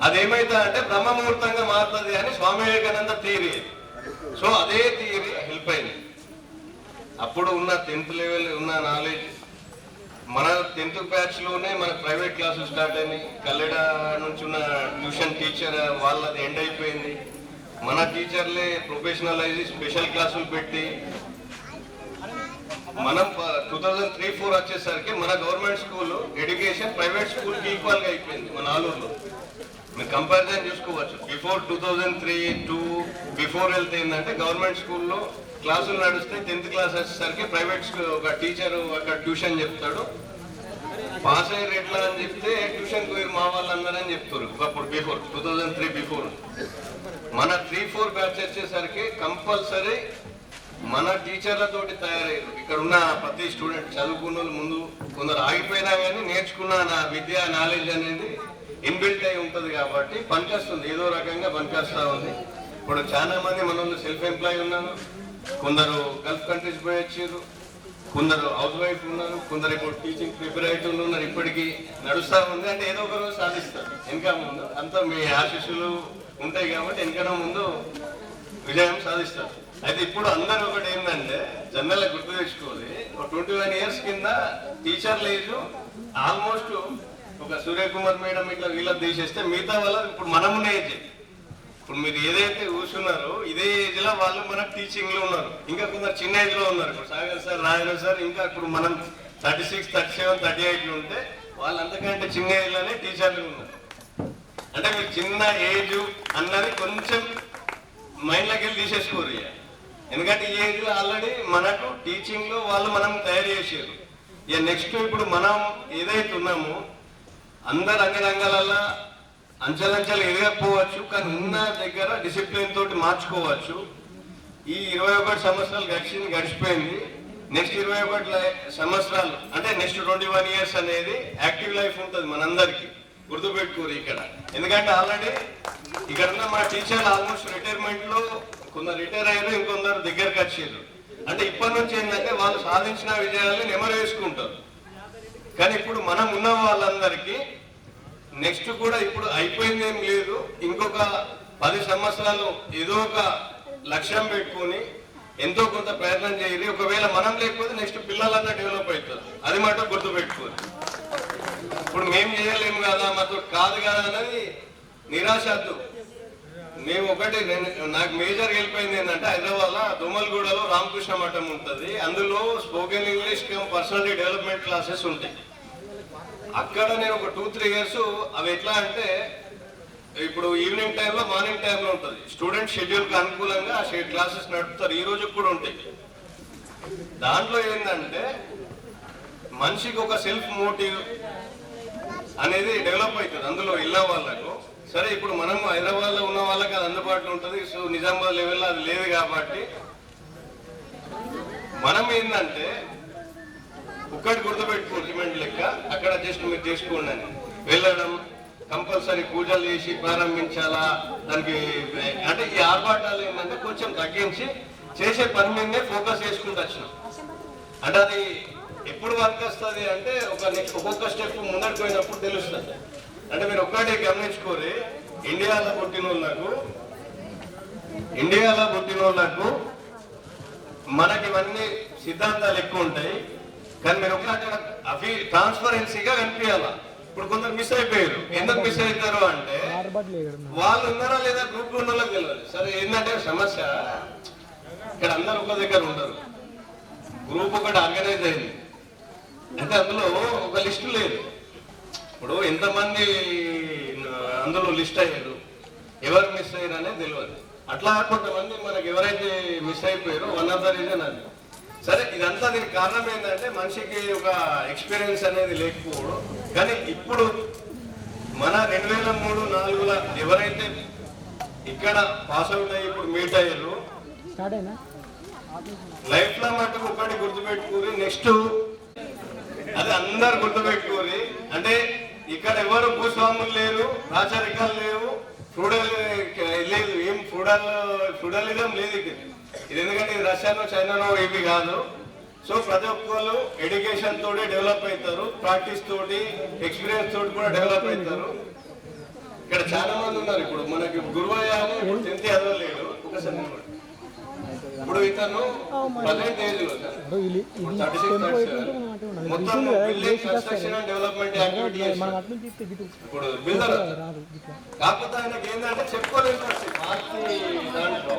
Speaker 12: అదేమైతే అంటే బ్రహ్మ ముహూర్తంగా మారుతుంది అని స్వామి వివేకానంద థియరీ. సో అదే థియరీ హెల్ప్ అయింది. అప్పుడు ఉన్న 10th level ఉన్న నాలెడ్జ్ మన 10th బ్యాచ్లోనే మన ప్రైవేట్ క్లాసులు స్టార్ట్ అయినాయి. కల్లెడ నుంచి ఉన్న ట్యూషన్ టీచర్ వాళ్ళది ఎండ్ అయిపోయింది. మన టీచర్లే ప్రొఫెషనలైజ్ స్పెషల్ క్లాసులు పెట్టి మనం 2003-04 వచ్చేసరికి మన గవర్నమెంట్ స్కూల్ ఎడ్యుకేషన్ ప్రైవేట్ స్కూల్కి ఈక్వల్గా అయిపోయింది మన ఆలూరులో. మీరు కంపారిజన్ చూసుకోవచ్చు. బిఫోర్ 2003-02 బిఫోర్ వెళ్తే ఏంటంటే గవర్నమెంట్ స్కూల్లో క్లాసులు నడుస్తాయి. 10th క్లాస్ వచ్చేసరికి ప్రైవేట్ స్కూల్ ఒక టీచరు అక్కడ ట్యూషన్ చెప్తాడు. పాస్ అయ్యే రేట్లా అని చెప్తే ట్యూషన్కి పోయి మా వాళ్ళు అందరని చెప్తారు. అప్పుడు బిఫోర్ 2003 బిఫోర్. మన 3-4 బ్యాచ్ వచ్చేసరికి కంపల్సరీ మన టీచర్లతోటి తయారయ్యారు. ఇక్కడ ఉన్న ప్రతి స్టూడెంట్ చదువుకున్న ముందు కొందరు ఆగిపోయినా కానీ నేర్చుకున్న నా విద్య నాలెడ్జ్ అనేది ఇన్బిల్ట్ అయి ఉంటుంది కాబట్టి పనికొస్తుంది, ఏదో రకంగా పనికొస్తా ఉంది. ఇప్పుడు చాలా మంది మన వాళ్ళు సెల్ఫ్ ఎంప్లాయ్ ఉన్నారు, కొందరు గల్ఫ్ కంట్రీస్ పోయి వచ్చారు, కొందరు హౌస్ వైఫ్ ఉన్నారు, కొందరు ఇప్పుడు టీచింగ్ ప్రిపరేటర్లు ఉన్నారు. ఇప్పటికీ నడుస్తూ ఉంది. అంటే ఏదో ఒక రోజు సాధిస్తారు. ఇంకా ముందు అంతా మీ ఆశీస్సులు ఉంటాయి కాబట్టి వెనకన ముందు విజయం సాధిస్తారు. అయితే ఇప్పుడు అందరూ ఒకటి ఏంటంటే జనరల్గా గుర్తు తెచ్చుకోవాలి, ఒక 21 ఇయర్స్ కింద టీచర్ల ఏజ్ ఆల్మోస్ట్ ఒక సూర్యకుమార్ మేడం ఇట్లా వీళ్ళకి తీసేస్తే మిగతా వాళ్ళ ఇప్పుడు మనమున్న ఏజ్. ఇప్పుడు మీరు ఏదైతే కూర్చున్నారో ఇదే ఏజ్ లో వాళ్ళు మనకు టీచింగ్ లో ఉన్నారు. ఇంకా కొందరు చిన్న ఏజ్ లో ఉన్నారు. ఇప్పుడు సాగర్ సార్, రాజన సార్, ఇంకా ఇప్పుడు మనం 36, 37, 38 ఉంటే వాళ్ళు అంతకంటే చిన్న ఏజ్ లోనే టీచర్లు ఉన్నారు. అంటే మీరు చిన్న ఏజ్ అన్నది కొంచెం మైండ్లోకి వెళ్ళి తీసేసుకోరు. ఎందుకంటే ఈ ఏజ్ లో ఆల్రెడీ మనకు టీచింగ్ లో వాళ్ళు మనం తయారు చేసారు. ఇక నెక్స్ట్ ఇప్పుడు మనం ఏదైతే ఉన్నామో అందరు అన్ని రంగాలలో అంచెలంచెలు ఎదగకపోవచ్చు, కానీ ఉన్న దగ్గర డిసిప్లిన్ తోటి మార్చుకోవచ్చు. ఈ 21 సంవత్సరాలు గడిచిపోయింది. నెక్స్ట్ 21 సంవత్సరాలు అంటే నెక్స్ట్ 21 ఇయర్స్ అనేది యాక్టివ్ లైఫ్ ఉంటుంది మనందరికీ. గుర్తుపెట్టుకోరు ఇక్కడ. ఎందుకంటే ఆల్రెడీ ఇక్కడ ఉన్న మా టీచర్లు ఆల్మోస్ట్ రిటైర్మెంట్ లో కొందరు రిటైర్ అయ్యారు, ఇంకొందరు దగ్గరకు వచ్చారు. అంటే ఇప్పటి నుంచి ఏంటంటే వాళ్ళు సాధించిన విజయాలను నెమరు వేసుకుంటారు. కానీ ఇప్పుడు మనం ఉన్న వాళ్ళందరికీ నెక్స్ట్ కూడా ఇప్పుడు అయిపోయింది ఏం లేదు, ఇంకొక 10 సంవత్సరాలు ఏదో ఒక లక్ష్యం పెట్టుకొని ఎంతో కొంత ప్రయత్నం చేయాలి. ఒకవేళ మనం లేకపోతే నెక్స్ట్ పిల్లలంతా డెవలప్ అవుతారు. అది మాట గుర్తుపెట్టుకోరు. ఇప్పుడు మేము చేయలేము కదా, మాతో కాదు కదా అన్నది నిరాశద్దు. మేము ఒకటి నాకు మేజర్ వెళ్ళిపోయింది ఏంటంటే హైదరాబాద్లో దోమల్గూడలో రామకృష్ణ మఠం ఉంటుంది. అందులో spoken English personality development classes ఉంటాయి. అక్కడ నేను ఒక 2-3 ఇయర్స్ అవి ఎట్లా అంటే ఇప్పుడు ఈవినింగ్ టైంలో మార్నింగ్ టైంలో ఉంటుంది. స్టూడెంట్ షెడ్యూల్కి అనుకూలంగా ఆ క్లాసెస్ నడుపుతారు. ఈ రోజు కూడా ఉంటాయి. దాంట్లో ఏంటంటే మనిషికి ఒక సెల్ఫ్ మోటివ్ అనేది డెవలప్ అవుతుంది అందులో ఇళ్ళ వాళ్ళకు. సరే ఇప్పుడు మనం హైదరాబాద్లో ఉన్న వాళ్ళకి అది అందుబాటులో ఉంటుంది. సో నిజామాబాద్ లెవెల్లో అది లేదు కాబట్టి మనం ఏంటంటే ఒక్కటి గుర్తుపెట్టుకో సిమెంట్ లెక్క అక్కడ జస్ట్ మీరు చేసుకోండి అని వెళ్ళడం, కంపల్సరీ పూజలు చేసి ప్రారంభించాలా. దానికి అంటే ఈ ఆర్భాటాలు ఏంటంటే కొంచెం తగ్గించి చేసే పని మీదనే ఫోకస్ చేసుకుంటూ వచ్చినాం. అంటే అది ఎప్పుడు వర్క్ వస్తుంది అంటే ఒక్కొక్క స్టెప్ ముందరికి పోయినప్పుడు తెలుస్తుంది. అంటే మీరు ఒక్కటే గమనించుకోరి, ఇండియాలో పుట్టిన వాళ్ళకు మనకి ఇవన్నీ సిద్ధాంతాలు ఎక్కువ ఉంటాయి. కానీ మీరు ఒక్కటే అవి ట్రాన్స్పరెన్సీగా కనిపించాలా. ఇప్పుడు కొందరు మిస్ అయిపోయారు. ఎందుకు మిస్ అవుతారు అంటే వాళ్ళు ఉన్నారా లేదా గ్రూప్ లో ఉన్న వాళ్ళకి తెలియదు. సరే ఏంటంటే సమస్య ఇక్కడ అందరు ఒక దగ్గర ఉండరు. గ్రూప్ ఒకటి ఆర్గనైజ్ అయింది అంటే అందులో ఒక లిస్టు లేదు. ఇప్పుడు ఎంతమంది అందులో లిస్ట్ అయ్యారు, ఎవరు మిస్ అయ్యారు అనేది తెలియదు. అట్లా కొంతమంది మనకి ఎవరైతే మిస్ అయిపోయారో వన్ ఆఫ్ ద రీజన్ అది. సరే ఇదంతా దీనికి కారణం ఏంటంటే మనిషికి ఒక ఎక్స్పీరియన్స్ అనేది లేకపోవడం. కానీ ఇప్పుడు మన 2003-04 ఎవరైతే ఇక్కడ పాస్ అవుట్ అయ్యి ఇప్పుడు మీట్ అయ్యారు లైఫ్ లో మటుకు ఒకటి గుర్తుపెట్టుకోరి. నెక్స్ట్ అది అందరు గుర్తుపెట్టుకోరి. అంటే ఇక్కడ ఎవరు భూస్వాములు లేరు, రాచరికాలు లేవు, ఫ్యూడల్ లేదు, ఏం ఫ్యూడలిజం లేదు ఇక్కడ. ఇది ఎందుకంటే ఇది రష్యానో చైనానో ఏవి కాదు. సో ప్రతి ఒక్కరు ఎడ్యుకేషన్ తోటి డెవలప్ అవుతారు, ప్రాక్టీస్ తోటి ఎక్స్పీరియన్స్ తోటి కూడా డెవలప్ అవుతారు. ఇక్కడ చాలా మంది ఉన్నారు. ఇప్పుడు మనకి గురువయ్య 10th చదవలేడు. ఒకసారి ఇప్పుడు ఇతను ప్రజెంట్ ఏజ్ లో సార్ 36 మొత్తం building construction and development activity ఇప్పుడు బిల్డర్. కాకపోతే ఆయనకి ఏంటంటే చెప్పుకోలేదు దాంట్లో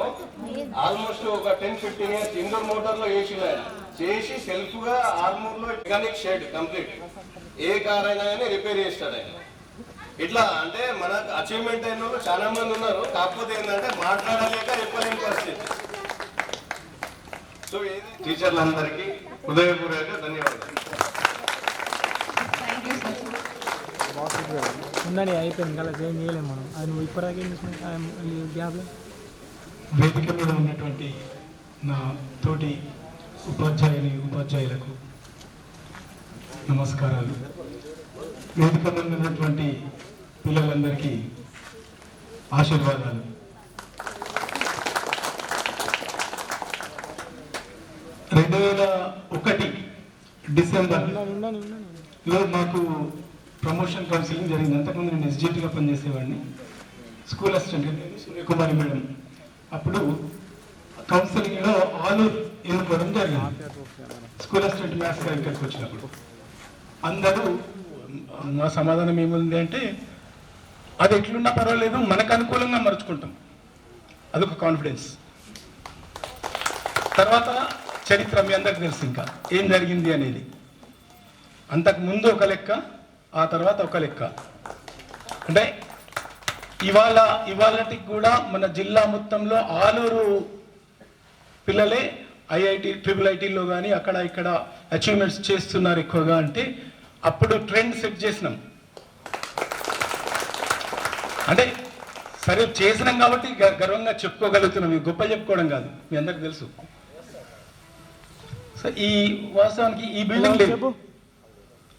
Speaker 12: ఆల్మోస్ట్ ఒక 10-15 ఇయర్స్ ఇండోర్ మోటార్ లో చేసి సెల్ఫ్ గా ఆర్మూర్ లో మెకానిక్ షెడ్ కంప్లీట్ ఏ కార్ అయినా కానీ రిపేర్ చేస్తాడు ఆయన. ఇట్లా అంటే మనకు అచీవ్మెంట్ అయిన వాళ్ళు చాలా మంది ఉన్నారు. కాకపోతే ఏంటంటే మాట్లాడలేక చెప్పలేని పరిస్థితి. సో టీచర్లందరికీ హృదయపూర్వక ధన్యవాదాలు.
Speaker 13: ఉండండి, అయిపోయింది కదా, ఏం చేయలేము మనం. అది నువ్వు ఇప్పటిదాకా గ్యాప్లో
Speaker 14: వేదిక మీద ఉన్నటువంటి నా తోటి ఉపాధ్యాయులకు నమస్కారాలు. వేదిక మీద ఉన్నటువంటి పిల్లలందరికీ ఆశీర్వాదాలు. 2001 డిసెంబర్లో మాకు ప్రమోషన్ కౌన్సిలింగ్ జరిగింది. అంతకుముందు నేను ఎస్జిటిగా పనిచేసేవాడిని, స్కూల్ అసిస్టెంట్ సూర్యకుమారి మేడం. అప్పుడు కౌన్సిలింగ్లో ఆలూరు ఎన్నుకోవడం జరిగింది. స్కూల్ అసిస్టెంట్ మ్యాథ్స్ గారు ఇక్కడికి వచ్చినప్పుడు అందరూ నా సమాధానం ఏముంది అంటే, అది ఎట్లున్నా పర్వాలేదు, మనకు అనుకూలంగా మరుచుకుంటాం, అదొక కాన్ఫిడెన్స్. తర్వాత చరిత్ర మీ అందరికి తెలుసు, ఇంకా ఏం జరిగింది అనేది. అంతకు ముందు ఒక లెక్క, ఆ తర్వాత ఒక లెక్క. అంటే ఇవాళకి కూడా మన జిల్లా మొత్తంలో ఆలూరు పిల్లలే IIT-IIITలో కానీ అక్కడ ఇక్కడ అచీవ్మెంట్స్ చేస్తున్నారు ఎక్కువగా. అంటే అప్పుడు ట్రెండ్ సెట్ చేసినాం. అంటే సరే చేసినాం కాబట్టి గర్వంగా చెప్పుకోగలుగుతున్నాం. ఇది గొప్ప చెప్పుకోవడం కాదు, మీ అందరికి తెలుసు. సో ఈ వాస్తవానికి ఈ బిల్డింగ్ లేదు.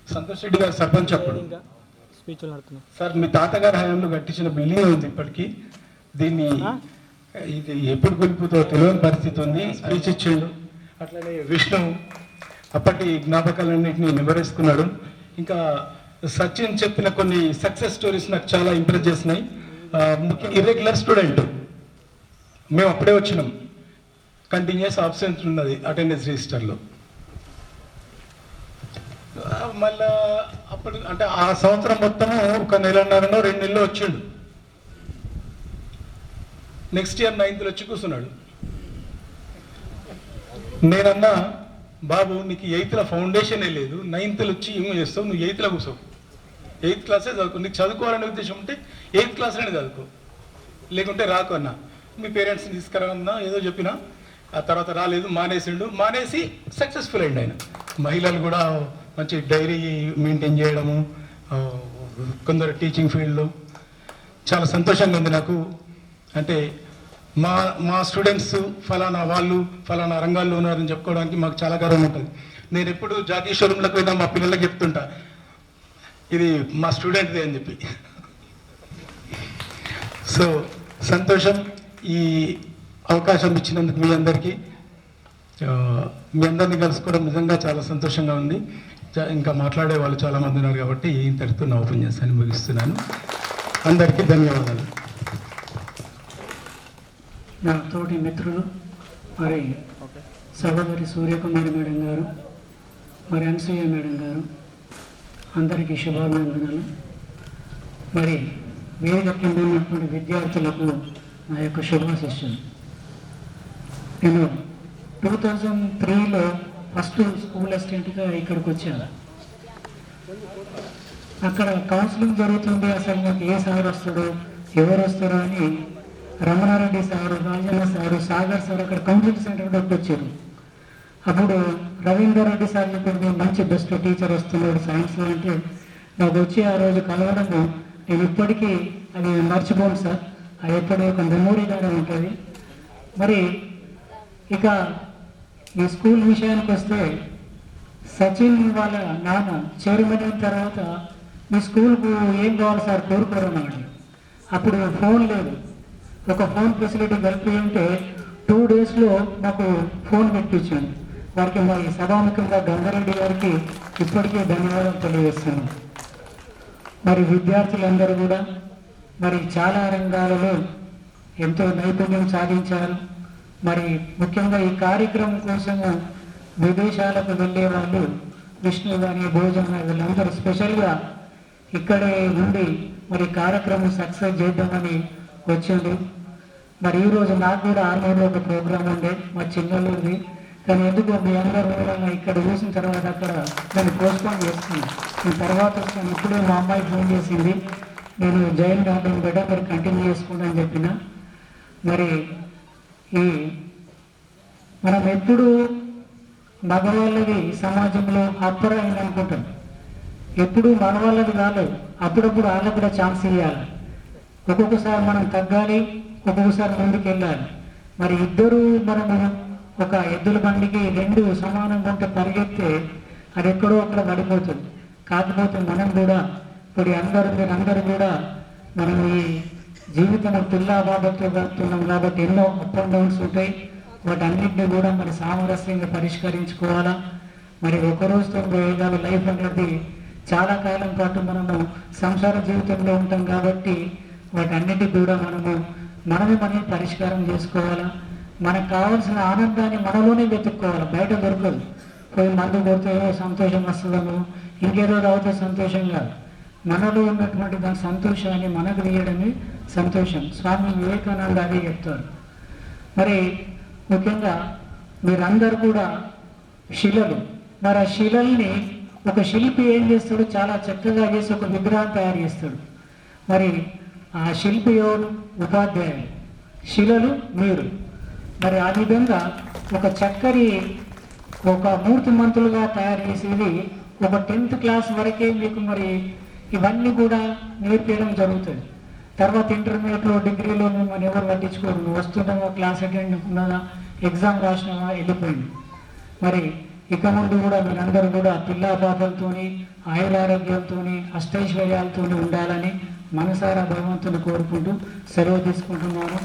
Speaker 14: సంతోష్ రెడ్డి గారు సర్పంచ్ అప్పుడు సార్ మీ తాతగారి హయాంలో కట్టించిన బిల్డింగ్ ఉంది ఇప్పటికీ. దీన్ని ఇది ఎప్పుడు కొలిపుతో తెలియని పరిస్థితి ఉంది. స్పీచ్ ఇచ్చిండు. అట్లనే విష్ణు అప్పటి జ్ఞాపకాలన్నింటినీ నివరేసుకున్నాడు. ఇంకా సచిన్ చెప్పిన కొన్ని సక్సెస్ స్టోరీస్ నాకు చాలా ఇంప్రెస్ చేసినాయి. ముఖ్యంగా ఇర్రెగ్యులర్ స్టూడెంట్, మేము అప్పుడే వచ్చినాం, కంటిన్యూస్ ఆబ్సెన్స్ ఉన్నది అటెండెన్స్ రిజిస్టర్లో. మళ్ళా అప్పుడు అంటే ఆ సంవత్సరం మొత్తము ఒక 1.5-2 నెలలు వచ్చిండు. నెక్స్ట్ ఇయర్ 9th వచ్చి కూర్చున్నాడు. నేనన్నా, బాబు నీకు 8th ఫౌండేషనే లేదు, 9th వచ్చి ఏమో చేస్తావు, నువ్వు 8th కూర్చోవు, 8th క్లాసే చదువుకో, నీకు చదువుకోవాలనే ఉద్దేశం ఉంటే 8th క్లాస్లోనే చదువుకో, లేకుంటే రాకు అన్నా. మీ పేరెంట్స్ని తీసుకురాన్నా ఏదో చెప్పినా. ఆ తర్వాత రాలేదు, మానేసి సక్సెస్ఫుల్ అయింది ఆయన. మహిళలు కూడా మంచి డైరీ మెయింటైన్ చేయడము, కొందరు టీచింగ్ ఫీల్డ్లో. చాలా సంతోషంగా ఉంది నాకు. అంటే మా స్టూడెంట్స్ ఫలానా రంగాల్లో ఉన్నారని చెప్పుకోవడానికి మాకు చాలా గర్వం ఉంటుంది. నేను ఎప్పుడు జాతీయ షోరూంలకు పోయినా మా పిల్లలకు చెప్తుంటా, ఇది మా స్టూడెంట్దే అని చెప్పి. సో సంతోషం. ఈ అవకాశం ఇచ్చినందుకు మీ అందరినీ కలుసుకోవడం నిజంగా చాలా సంతోషంగా ఉంది. ఇంకా మాట్లాడే వాళ్ళు చాలామంది ఉన్నారు కాబట్టి ఇంతటితో నా ఉపన్యాసాన్ని ముగిస్తున్నాను. అందరికీ ధన్యవాదాలు.
Speaker 13: నా తోటి మిత్రులు మరి సహోదరి సూర్యకుమారి మేడం గారు, మరి అనసూయ మేడం గారు, అందరికీ శుభాభినందనలు. మరి వేదిక కింద ఉన్నటువంటి విద్యార్థులకు నా యొక్క శుభాశిష్యులు. నేను 2003లో ఫస్ట్ స్కూల్ అసిస్టెంట్గా ఇక్కడికి వచ్చాను. అక్కడ కౌన్సిలింగ్ జరుగుతుంది. అసలు నాకు ఏ సార్ వస్తాడో ఎవరు వస్తారో అని Ramana Reddy sir, Rajanna sir, Sagar sir అక్కడ కౌన్సిలింగ్ సెంటర్ దగ్గర వచ్చారు. అప్పుడు రవీందర్ రెడ్డి సార్ చెప్పి మంచి బెస్ట్ టీచర్ వస్తున్నాడు సైన్స్లో అంటే, నాకు వచ్చి ఆ రోజు కలవడము నేను ఇప్పటికీ అది మర్చిపోను సార్. అది ఎప్పుడూ ఒక మెమోరీగానే ఉంటుంది. మరి ఇక ఈ స్కూల్ విషయానికి వస్తే, సచిన్ వాళ్ళ నాన్న చైర్మన్ అయిన తర్వాత మీ స్కూల్కు ఏం కావాలి సార్ కోరుకోరన్నాడు. అప్పుడు ఫోన్ లేదు. ఒక ఫోన్ ఫెసిలిటీ కలిపి ఉంటే 2 daysలో నాకు ఫోన్ పెట్టించాను. వారికి మరి సభాముఖంగా గంగారెడ్డి గారికి ఇప్పటికే ధన్యవాదాలు తెలియజేస్తాను. మరి విద్యార్థులందరూ కూడా మరి చాలా రంగాలలో ఎంతో నైపుణ్యం సాధించారు. మరి ముఖ్యంగా ఈ కార్యక్రమం కోసము విదేశాలకు వెళ్ళే వాళ్ళు విష్ణు కానీ భోజన వీళ్ళందరూ స్పెషల్గా ఇక్కడే ఉండి మరి కార్యక్రమం సక్సెస్ చేద్దామని వచ్చిండు. మరి ఈరోజు నాకు కూడా ఆర్మూర్లో ఒక ప్రోగ్రాం ఉండే మా చిన్నోళ్ళది, కానీ ఎందుకో మీ అందరూ ఇక్కడ చూసిన తర్వాత అక్కడ దాన్ని పోస్ట్పోన్ చేసుకున్నాను. నేను తర్వాత వస్తాను. ఇప్పుడే మా అమ్మాయి ఫోన్ చేసింది, నేను జైన్ గార్డెన్ బిడ్డ మరి కంటిన్యూ చేసుకుంటా అని చెప్పిన. మరి ఈ మనం ఎప్పుడు మగవాళ్ళది సమాజంలో అప్పర్ అయింది అనుకుంటాం, ఎప్పుడు మన వాళ్ళది కాలేదు. అప్పుడప్పుడు వాళ్ళకు కూడా ఛాన్స్ ఇవ్వాలి. ఒక్కొక్కసారి మనం తగ్గాలి, ఒక్కొక్కసారి ముందుకు వెళ్ళాలి. మరి ఇద్దరు మనము ఒక ఎద్దుల బండికి రెండు సమానంగా ఉంటే పరిగెత్తే అది ఎక్కడో అక్కడ పడిపోతుంది. కాకపోతే మనం కూడా ఇప్పుడు మీరందరూ కూడా మనం ఈ జీవితం పిల్లా బాబతో గడుపుతున్నాం కాబట్టి ఎన్నో అప్ అండ్ డౌన్స్ ఉంటాయి. వాటన్నింటినీ కూడా మరి సామరస్యంగా పరిష్కరించుకోవాలా. మరి ఒకరోజుతో వేయగల లైఫ్ అనేది చాలా కాలం పాటు మనము సంసార జీవితంలో ఉంటాం కాబట్టి వాటన్నిటికీ కూడా మనమే పరిష్కారం చేసుకోవాలా. మనకు కావాల్సిన ఆనందాన్ని మనలోనే వెతుక్కోవాలి, బయట దొరకదు. పోయి మందు కొడితే ఏదో సంతోషం వస్తుందను, ఇంకేదో రావుతే సంతోషం కాదు. మనలో ఉన్నటువంటి దాని సంతోషాన్ని మనకు తీయడమే సంతోషం. స్వామి వివేకానంద అదే చెప్తారు. మరి ముఖ్యంగా మీరందరూ కూడా శిలలు, మరి ఆ శిలల్ని ఒక శిల్పి ఏం చేస్తాడు, చాలా చక్కగా చేసి ఒక విగ్రహం తయారు చేస్తాడు. మరి ఆ శిల్పి ఎవరు? ఉపాధ్యాయులు, శిలలు మీరు. మరి ఆ విధంగా ఒక చక్కని ఒక మూర్తిమంతులుగా తయారు చేసేది ఒక 10th క్లాస్ వరకే మీకు మరి ఇవన్నీ కూడా నేర్పించడం జరుగుతుంది. తర్వాత ఇంటర్మీడియట్లో డిగ్రీలో మనం ఎవరు పట్టించుకోరు. నువ్వు వస్తున్నావా, క్లాస్ అటెండ్ ఉన్నదా, ఎగ్జామ్ రాసినావా, వెళ్ళిపోయింది. మరి ఇక ముందు కూడా మీరందరూ కూడా పిల్లా పాపలతోని ఆయురారోగ్యాలతో అష్టైశ్వర్యాలతో ఉండాలని మనసారా భగవంతుని కోరుకుంటూ సెలవు తీసుకుంటున్నాను.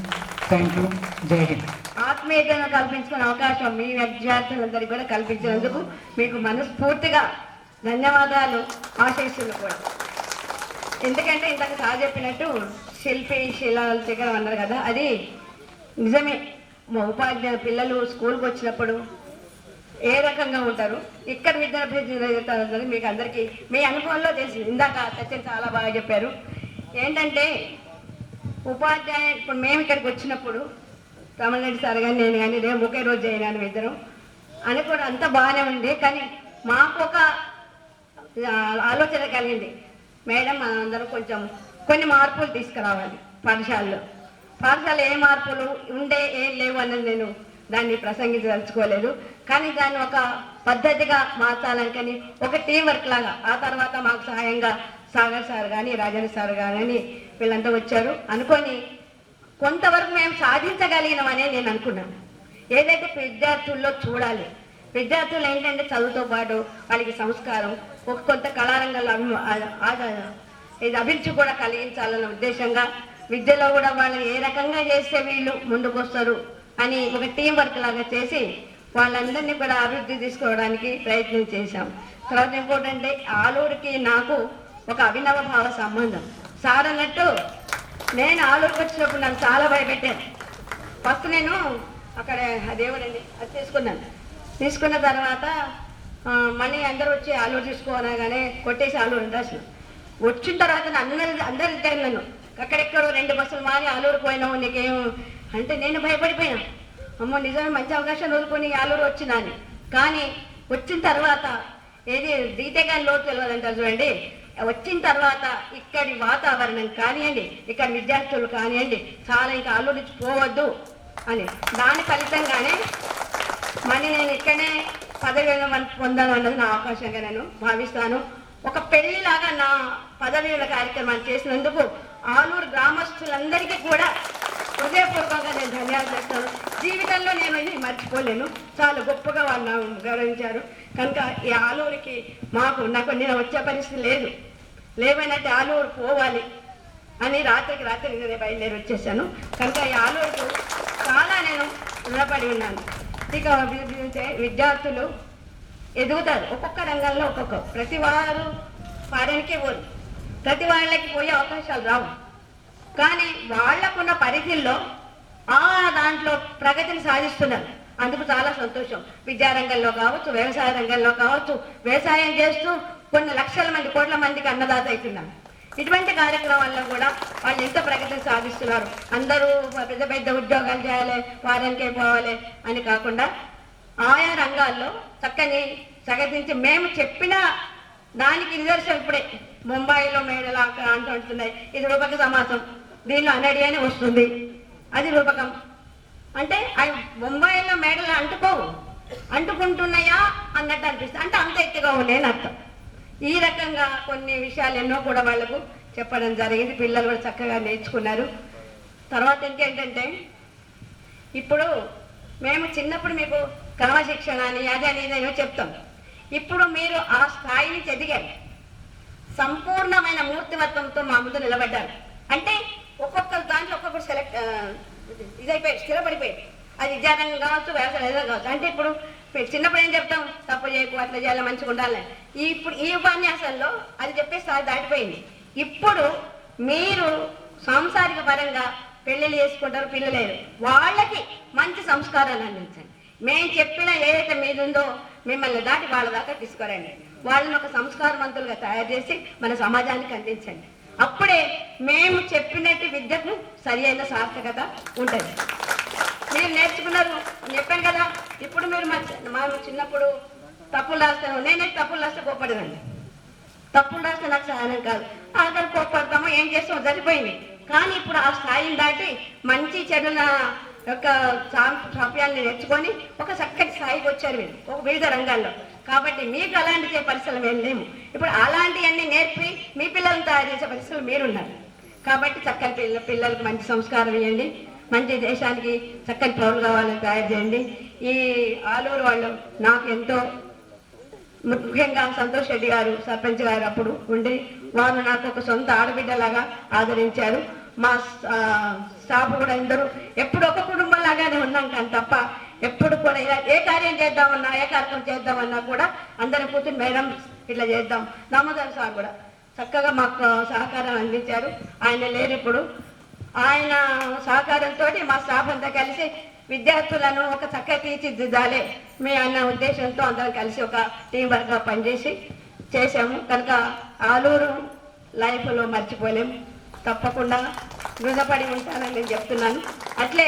Speaker 13: Thank you. జై హింద్.
Speaker 1: ఆత్మీయతను కల్పించుకునే అవకాశం మీ విద్యార్థులందరికీ కూడా కల్పించినందుకు మీకు మనస్ఫూర్తిగా ధన్యవాదాలు, ఆశీస్సులు కూడా. ఎందుకంటే ఇంతకు సార్ చెప్పినట్టు శిల్పి శిలాల శిఖరం అన్నారు కదా, అది నిజమే. మా ఉపాధ్యాయ పిల్లలు స్కూల్కి వచ్చినప్పుడు ఏ రకంగా ఉంటారు, ఇక్కడ విద్యార్థి మీకు అందరికీ మీ అనుభవంలో తెలిసి ఇందాక సచిన్ చాలా బాగా చెప్పారు. ఏంటంటే ఉపాధ్యాయ ఇప్పుడు మేము ఇక్కడికి వచ్చినప్పుడు రమణరెడ్డి సార్ కానీ నేను కానీ రేపు ఒకే రోజు అయినాను ఇద్దరం అనుకోవడం అంతా బాగానే ఉంది. కానీ మాకు ఒక ఆలోచన కలిగింది, మేడం మనందరం కొంచెం కొన్ని మార్పులు తీసుకురావాలి పాఠశాలలో. పాఠశాల ఏ మార్పులు ఉండే ఏం లేవు అన్నది నేను దాన్ని ప్రసంగించదలుచుకోలేదు. కానీ దాన్ని ఒక పద్ధతిగా మార్చాలని ఒక టీం వర్క్ లాగా ఆ తర్వాత మాకు సహాయంగా సాగర్ సార్ కానీ రాజేంద్ర సార్ కానీ వీళ్ళంతా వచ్చారు. అనుకొని కొంతవరకు మేము సాధించగలిగినామనే నేను అనుకున్నాను. ఏదైతే విద్యార్థుల్లో చూడాలి, విద్యార్థులు ఏంటంటే చదువుతో పాటు వాళ్ళకి సంస్కారం, ఒక కొంత కళారంగంలో ఇది అభిరుచి కూడా కలిగించాలన్న ఉద్దేశంగా విద్యలో కూడా వాళ్ళు ఏ రకంగా చేస్తే వీళ్ళు ముందుకు వస్తారు అని ఒక టీం వర్క్ లాగా చేసి వాళ్ళందరినీ కూడా అభివృద్ధి తీసుకోవడానికి ప్రయత్నం చేశాం. తర్వాత ఇంకోటంటే ఆలూరుకి నాకు ఒక అభినవ భావ సంబంధం. సార్ అన్నట్టు నేను ఆలూరుకి వచ్చినప్పుడు నన్ను చాలా భయపెట్టాను. ఫస్ట్ నేను అక్కడ అదేవరండి అది తీసుకున్న తర్వాత మళ్ళీ అందరూ వచ్చి ఆలూరు తీసుకోనగానే కొట్టేసి ఆలూరు ఇండస్ట్రీ వచ్చిన తర్వాత అందరు ఇద్దరు నన్ను అక్కడెక్కడో 2 బస్సులు మారి ఆలూరు పోయినావు నీకేం అంటే నేను భయపడిపోయాను. అమ్మో నిజమే మంచి అవకాశం వదులుకొని ఆలూరు వచ్చినాను. కానీ వచ్చిన తర్వాత ఏది దిగితే కానీ లోటు తెలియదంటారు చూడండి. వచ్చిన తర్వాత ఇక్కడి వాతావరణం కానివ్వండి, ఇక్కడ విద్యార్థులు కానివ్వండి, చాలా ఇంకా ఆలూరు నుంచి పోవద్దు అని దాని ఫలితంగానే మళ్ళీ నేను ఇక్కడనే పదవి పొందాలన్నది నా అవకాశంగా నేను భావిస్తాను. ఒక పెళ్లిలాగా నా పదవీల కార్యక్రమాన్ని చేసినందుకు ఆలూరు గ్రామస్తులందరికీ కూడా హృదయపూర్వకంగా నేను ధన్యవాదాలు చేస్తాను. జీవితంలో నేను ఇది మర్చిపోలేను. చాలా గొప్పగా వాళ్ళు గౌరవించారు. కనుక ఈ ఆలూరుకి నాకు నేను వచ్చే పరిస్థితి లేవనంటే ఆలూరు పోవాలి అని రాత్రికి నేను బయలుదేరి వచ్చేసాను. కనుక ఈ ఆలూరుకు చాలా నేను రుణపడి ఉన్నాను. ఇక విద్యార్థులు ఎదుగుతారు ఒక్కొక్క రంగంలో ప్రతి వారు ఫారెన్కే పోరు, ప్రతి వాళ్ళకి పోయే అవకాశాలు రావు. కానీ వాళ్లకున్న పరిధిల్లో దాంట్లో ప్రగతిని సాధిస్తున్నారు. అందుకు చాలా సంతోషం. విద్యారంగంలో కావచ్చు, వ్యవసాయ రంగంలో కావచ్చు, వ్యవసాయం చేస్తూ కొన్ని లక్షల మంది, కోట్ల మందికి అన్నదాత అవుతున్నారు. ఇటువంటి కార్యక్రమాల్లో కూడా వాళ్ళు ఎంత ప్రగతిని సాధిస్తున్నారు. అందరూ పెద్ద పెద్ద ఉద్యోగాలు చేయాలి, వారానికే పోవాలి అని కాకుండా ఆయా రంగాల్లో చక్కని ప్రగతించి మేము చెప్పిన దానికి నిదర్శనం ఇప్పుడే ముంబైలో మేడలు అంటున్నాయి. ఇది రూపక సమాసం, దీనిలో అనడి అని వస్తుంది, అది రూపకం. అంటే అవి ముంబైలో మేడలు అంటుకుంటున్నాయా అన్నట్టు అనిపిస్తుంది. అంటే అంత ఎత్తుగా ఉన్నాయని అర్థం. ఈ రకంగా కొన్ని విషయాలు ఎన్నో కూడా వాళ్ళకు చెప్పడం జరిగింది. పిల్లలు కూడా చక్కగా నేర్చుకున్నారు. తర్వాత ఇంకేంటంటే, ఇప్పుడు మేము చిన్నప్పుడు మీకు క్రమశిక్షణ అని అదని ఇదేమో చెప్తాం. ఇప్పుడు మీరు ఆ స్థాయి నుంచి ఎదిగారు, సంపూర్ణమైన మూర్తిమత్వంతో మా ముందు నిలబడ్డారు. అంటే ఒక్కొక్క దాంట్లో ఒక్కొక్కరు ఇదైపోయి స్థిరపడిపోయింది. అది విద్యారంగం కావచ్చు, వ్యవసాయం కావచ్చు. అంటే ఇప్పుడు చిన్నప్పుడు ఏం చెప్తాం, తప్పు చేయకు, అట్లా చేయాలి, మంచిగా ఉండాలి. ఇప్పుడు ఈ ఉపన్యాసంలో అది చెప్పే స్థాయి దాటిపోయింది. ఇప్పుడు మీరు సాంసారిక పరంగా పెళ్లిళ్ళు చేసుకుంటారు, పిల్లలేరు, వాళ్ళకి మంచి సంస్కారాలు అందించండి. మేము చెప్పిన ఏదైతే మీద ఉందో మిమ్మల్ని దాటి వాళ్ళ దాకా తీసుకురండి. వాళ్ళని ఒక సంస్కారవంతులుగా తయారు చేసి మన సమాజానికి అందించండి. అప్పుడే మేము చెప్పినట్టు విద్యకు సరి అయిన సార్థకత ఉంటుంది. మీరు నేర్చుకున్నారు, చెప్పాను కదా. ఇప్పుడు మీరు మా చిన్నప్పుడు తప్పులు రాస్తాను, నేనే తప్పులు రాస్తే కోప్పడదండి. తప్పులు రాస్తే నాకు సహాయం కాదు, ఆఖరి కోప్పడతామో ఏం చేస్తామో సరిపోయింది. కానీ ఇప్పుడు ఆ స్థాయిని దాటి మంచి చెడుల యొక్క సాంప్యాన్ని నేర్చుకొని ఒక చక్కటి స్థాయికి వచ్చారు మీరు ఒక వివిధ రంగాల్లో. కాబట్టి మీకు అలాంటి పరిస్థితులు మేము లేము. ఇప్పుడు అలాంటివన్నీ నేర్పి మీ పిల్లలను తయారు చేసే పరిస్థితులు మీరున్నారు. కాబట్టి చక్కని పిల్లలకు మంచి సంస్కారం ఇవ్వండి, మంచి దేశానికి చక్కని పౌరులు కావాలని తయారు చేయండి. ఈ ఆలూరు వాళ్ళు నాకు ఎంతో, ముఖ్యంగా సంతోష్ రెడ్డి గారు సర్పంచ్ గారు అప్పుడు ఉండి వారు నాకు ఒక సొంత ఆడబిడ్డలాగా ఆదరించారు. మా స్టాఫ్ కూడా అందరూ ఎప్పుడు ఒక కుటుంబం లాగానే ఉన్నాం. కానీ తప్ప ఎప్పుడు కూడా ఇలా ఏ కార్యం చేద్దామన్నా, ఏ కార్యక్రమం చేద్దామన్నా కూడా అందరం కూర్చుని మేడం ఇట్లా చేద్దాం. దామోదర్ సార్ కూడా చక్కగా మాకు సహకారం అందించారు. ఆయన లేరు ఇప్పుడు. ఆయన సహకారంతో మా స్టాఫ్ అంతా కలిసి విద్యార్థులను ఒక చక్కగా తీర్చిదిద్దాలి మీ అన్న ఉద్దేశంతో అందరం కలిసి ఒక టీం వర్క్గా పనిచేసి చేసాము. కనుక ఆలూరు లైఫ్లో మర్చిపోలేము, తప్పకుండా రుణపడి ఉంటానని నేను చెప్తున్నాను. అట్లే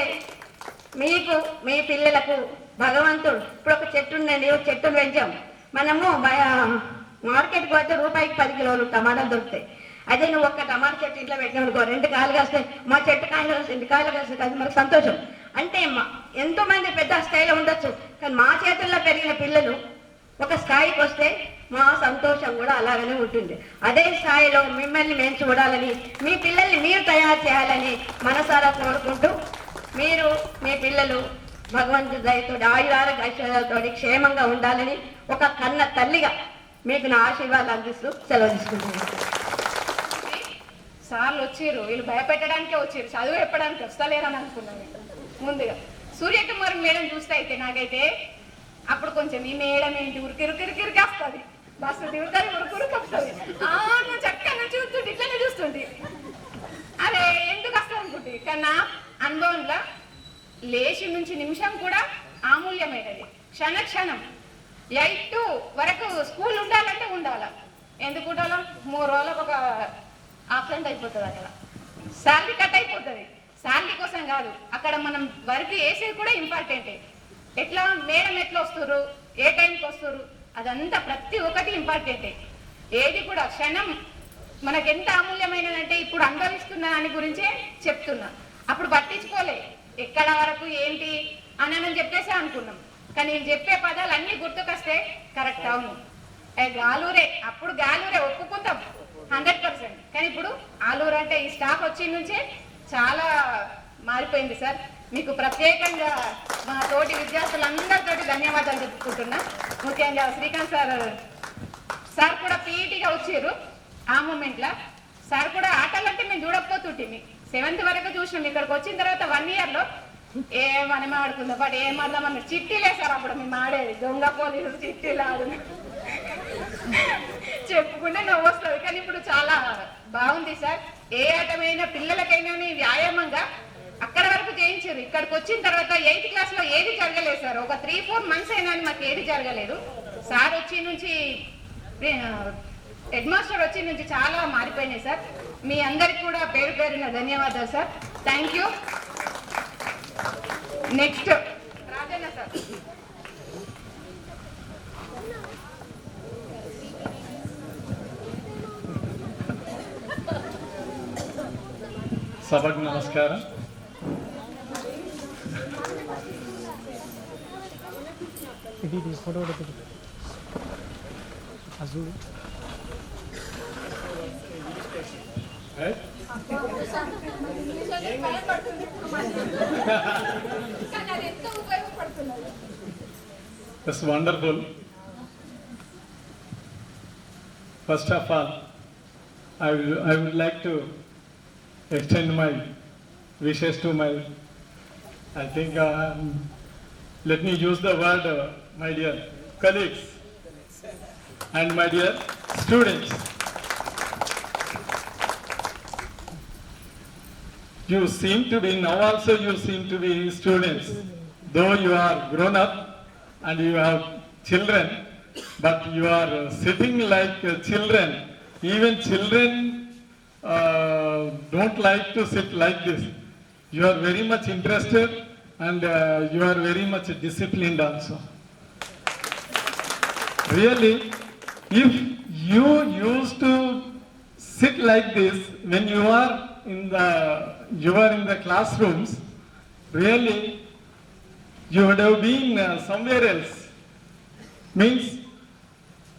Speaker 1: మీకు మీ పిల్లలకు భగవంతుడు ఇప్పుడు ఒక చెట్టు ఉందండి, ఒక చెట్టును పెంచాం. మనము మార్కెట్కి పోతే రూపాయికి 10 కిలోలు టమాటాలు దొరుకుతాయి. అదే నువ్వు ఒక్క టమాటా చెట్టు ఇంట్లో పెట్టినామనుకో, 2 కాయలు కాస్తాయి, మా చెట్టు కాయలు కాస్తాయి, 2 కాయలు కాస్తాయి, అది మనకు సంతోషం. అంటే ఎంతో మంది పెద్ద స్థాయిలో ఉండొచ్చు, కానీ మా చేతుల్లో పెరిగిన పిల్లలు ఒక స్థాయికి వస్తే మా సంతోషం కూడా అలాగనే ఉంటుంది. అదే స్థాయిలో మిమ్మల్ని మేము చూడాలని, మీ పిల్లల్ని మీరు తయారు చేయాలని మనసారా కోరుకుంటూ, మీరు మీ పిల్లలు భగవంతుడి దయతో ఆయురారోగ్య ఐశ్వర్యాలతో క్షేమంగా ఉండాలని ఒక కన్న తల్లిగా మీకు నా ఆశీర్వాదాలు అందిస్తూ సెలవు తీసుకుంటున్నాను.
Speaker 6: సార్లు వచ్చారు, వీళ్ళు భయపెట్టడానికే వచ్చారు, చదువు చెప్పడానికి వస్తలేరని అనుకున్నాను. ముందుగా సూర్యకుమారి మేడం చూస్తే అయితే నాకైతే అప్పుడు కొంచెం ఈ మేడం ఏంటి ఉరికిరికిరికి వస్తుంది, బస్సు దిగుతారు ఉరుకురికి వస్తుంది, నువ్వు చక్కగా చూస్తుంటే ఇట్లనే చూస్తుంటే అదే ఎందుకు వస్తుంది అనుకుంటే. కానీ నా అనుభవంలో లేచి నుంచి నిమిషం కూడా అమూల్యమైనది. క్షణం 8 వరకు స్కూల్ ఉండాలంటే ఉండాలా. ఎందుకు ఉండాలా? 3 రోజులకు ఒక ఆబ్సెంట్ అయిపోతుంది, అక్కడ శాలరీ కట్ అయిపోతుంది. శాలరీ కోసం కాదు, అక్కడ మనం వర్క్ వేసేది కూడా ఇంపార్టెంటే. ఎట్లా మేడం ఎట్లా వస్తారు, ఏ టైంకి వస్తారు, అదంతా ప్రతి ఒక్కటి ఇంపార్టెంటే. ఏది కూడా క్షణం మనకు ఎంత అమూల్యమైనదంటే ఇప్పుడు అనుభవిస్తున్న దాని గురించే చెప్తున్నా. అప్పుడు పట్టించుకోలే ఎక్కడ వరకు ఏంటి అని చెప్పేసి అనుకున్నాం. కానీ నేను చెప్పే పదాలు అన్నీ గుర్తుకొస్తే కరెక్ట్. అవును, గాలూరే, అప్పుడు గాలూరే ఒప్పుకుంటాం 100%. కానీ ఇప్పుడు ఆలూరు అంటే ఈ స్టాఫ్ వచ్చి నుంచే చాలా మారిపోయింది సార్. మీకు ప్రత్యేకంగా మా తోటి విద్యార్థులందరితోటి ధన్యవాదాలు చెప్పుకుంటున్నా. ముఖ్యంగా శ్రీకాంత్ సార్ కూడా పీఈటీగా వచ్చారు. ఆ మూమెంట్లో సార్ కూడా ఆటలంటే మేము చూడకపోతుంటే 7th వరకు చూసినాం. ఇక్కడికి వచ్చిన తర్వాత 1 ఇయర్లో ఏమని ఆడుకుందాం, బట్ ఏం ఆడదామన్నారు, చిట్టీలే సార్. అప్పుడు మేము ఆడేది దొంగ పోలీసులు చిట్టీలు ఆడు చెప్పుకుంటే నవ్వు వస్తుంది. కానీ ఇప్పుడు చాలా బాగుంది సార్. ఏ ఆటమైనా పిల్లలకైనా వ్యాయామంగా అక్కడ వరకు
Speaker 15: చేయించారు. ఇక్కడికి వచ్చిన తర్వాత 8th క్లాస్లో ఏది జరగలేదు సార్. ఒక 3-4 months అయినా మాకు ఏది జరగలేదు. సార్ వచ్చి నుంచి హెడ్ మాస్టర్ వచ్చి నుంచి చాలా మారిపోయినాయి సార్. మీ అందరికి కూడా పేరు పేరున ధన్యవాదాలు sir. Thank you. Next Rajanna sir.
Speaker 16: సభకు నమస్కారం. It's wonderful. First of all, I would like to extend my wishes to my, I think, let me use the word, my dear colleagues and my dear students. You seem to be, now also you seem to be students, though you are grown up and you have children, but you are sitting like children. Even children don't like to sit like this. You are very much interested and you are very much disciplined also. Really, if you used to sit like this when you are in the classrooms, really you would have been somewhere else. Means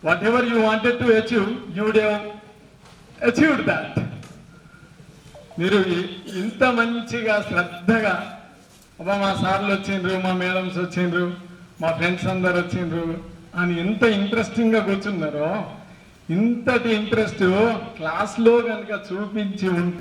Speaker 16: whatever you wanted to achieve, you would have achieved that. మీరు ఇంత మంచిగా శ్రద్ధగా అబ్బా మా సార్లు వచ్చిండ్రు, మా madams వచ్చిండ్రు, మా ఫ్రెండ్స్ అందరు వచ్చిండ్రు అని ఎంత ఇంట్రెస్టింగ్గా కూర్చున్నారో, ఇంతటి ఇంట్రెస్ట్ క్లాస్లో కనుక చూపించి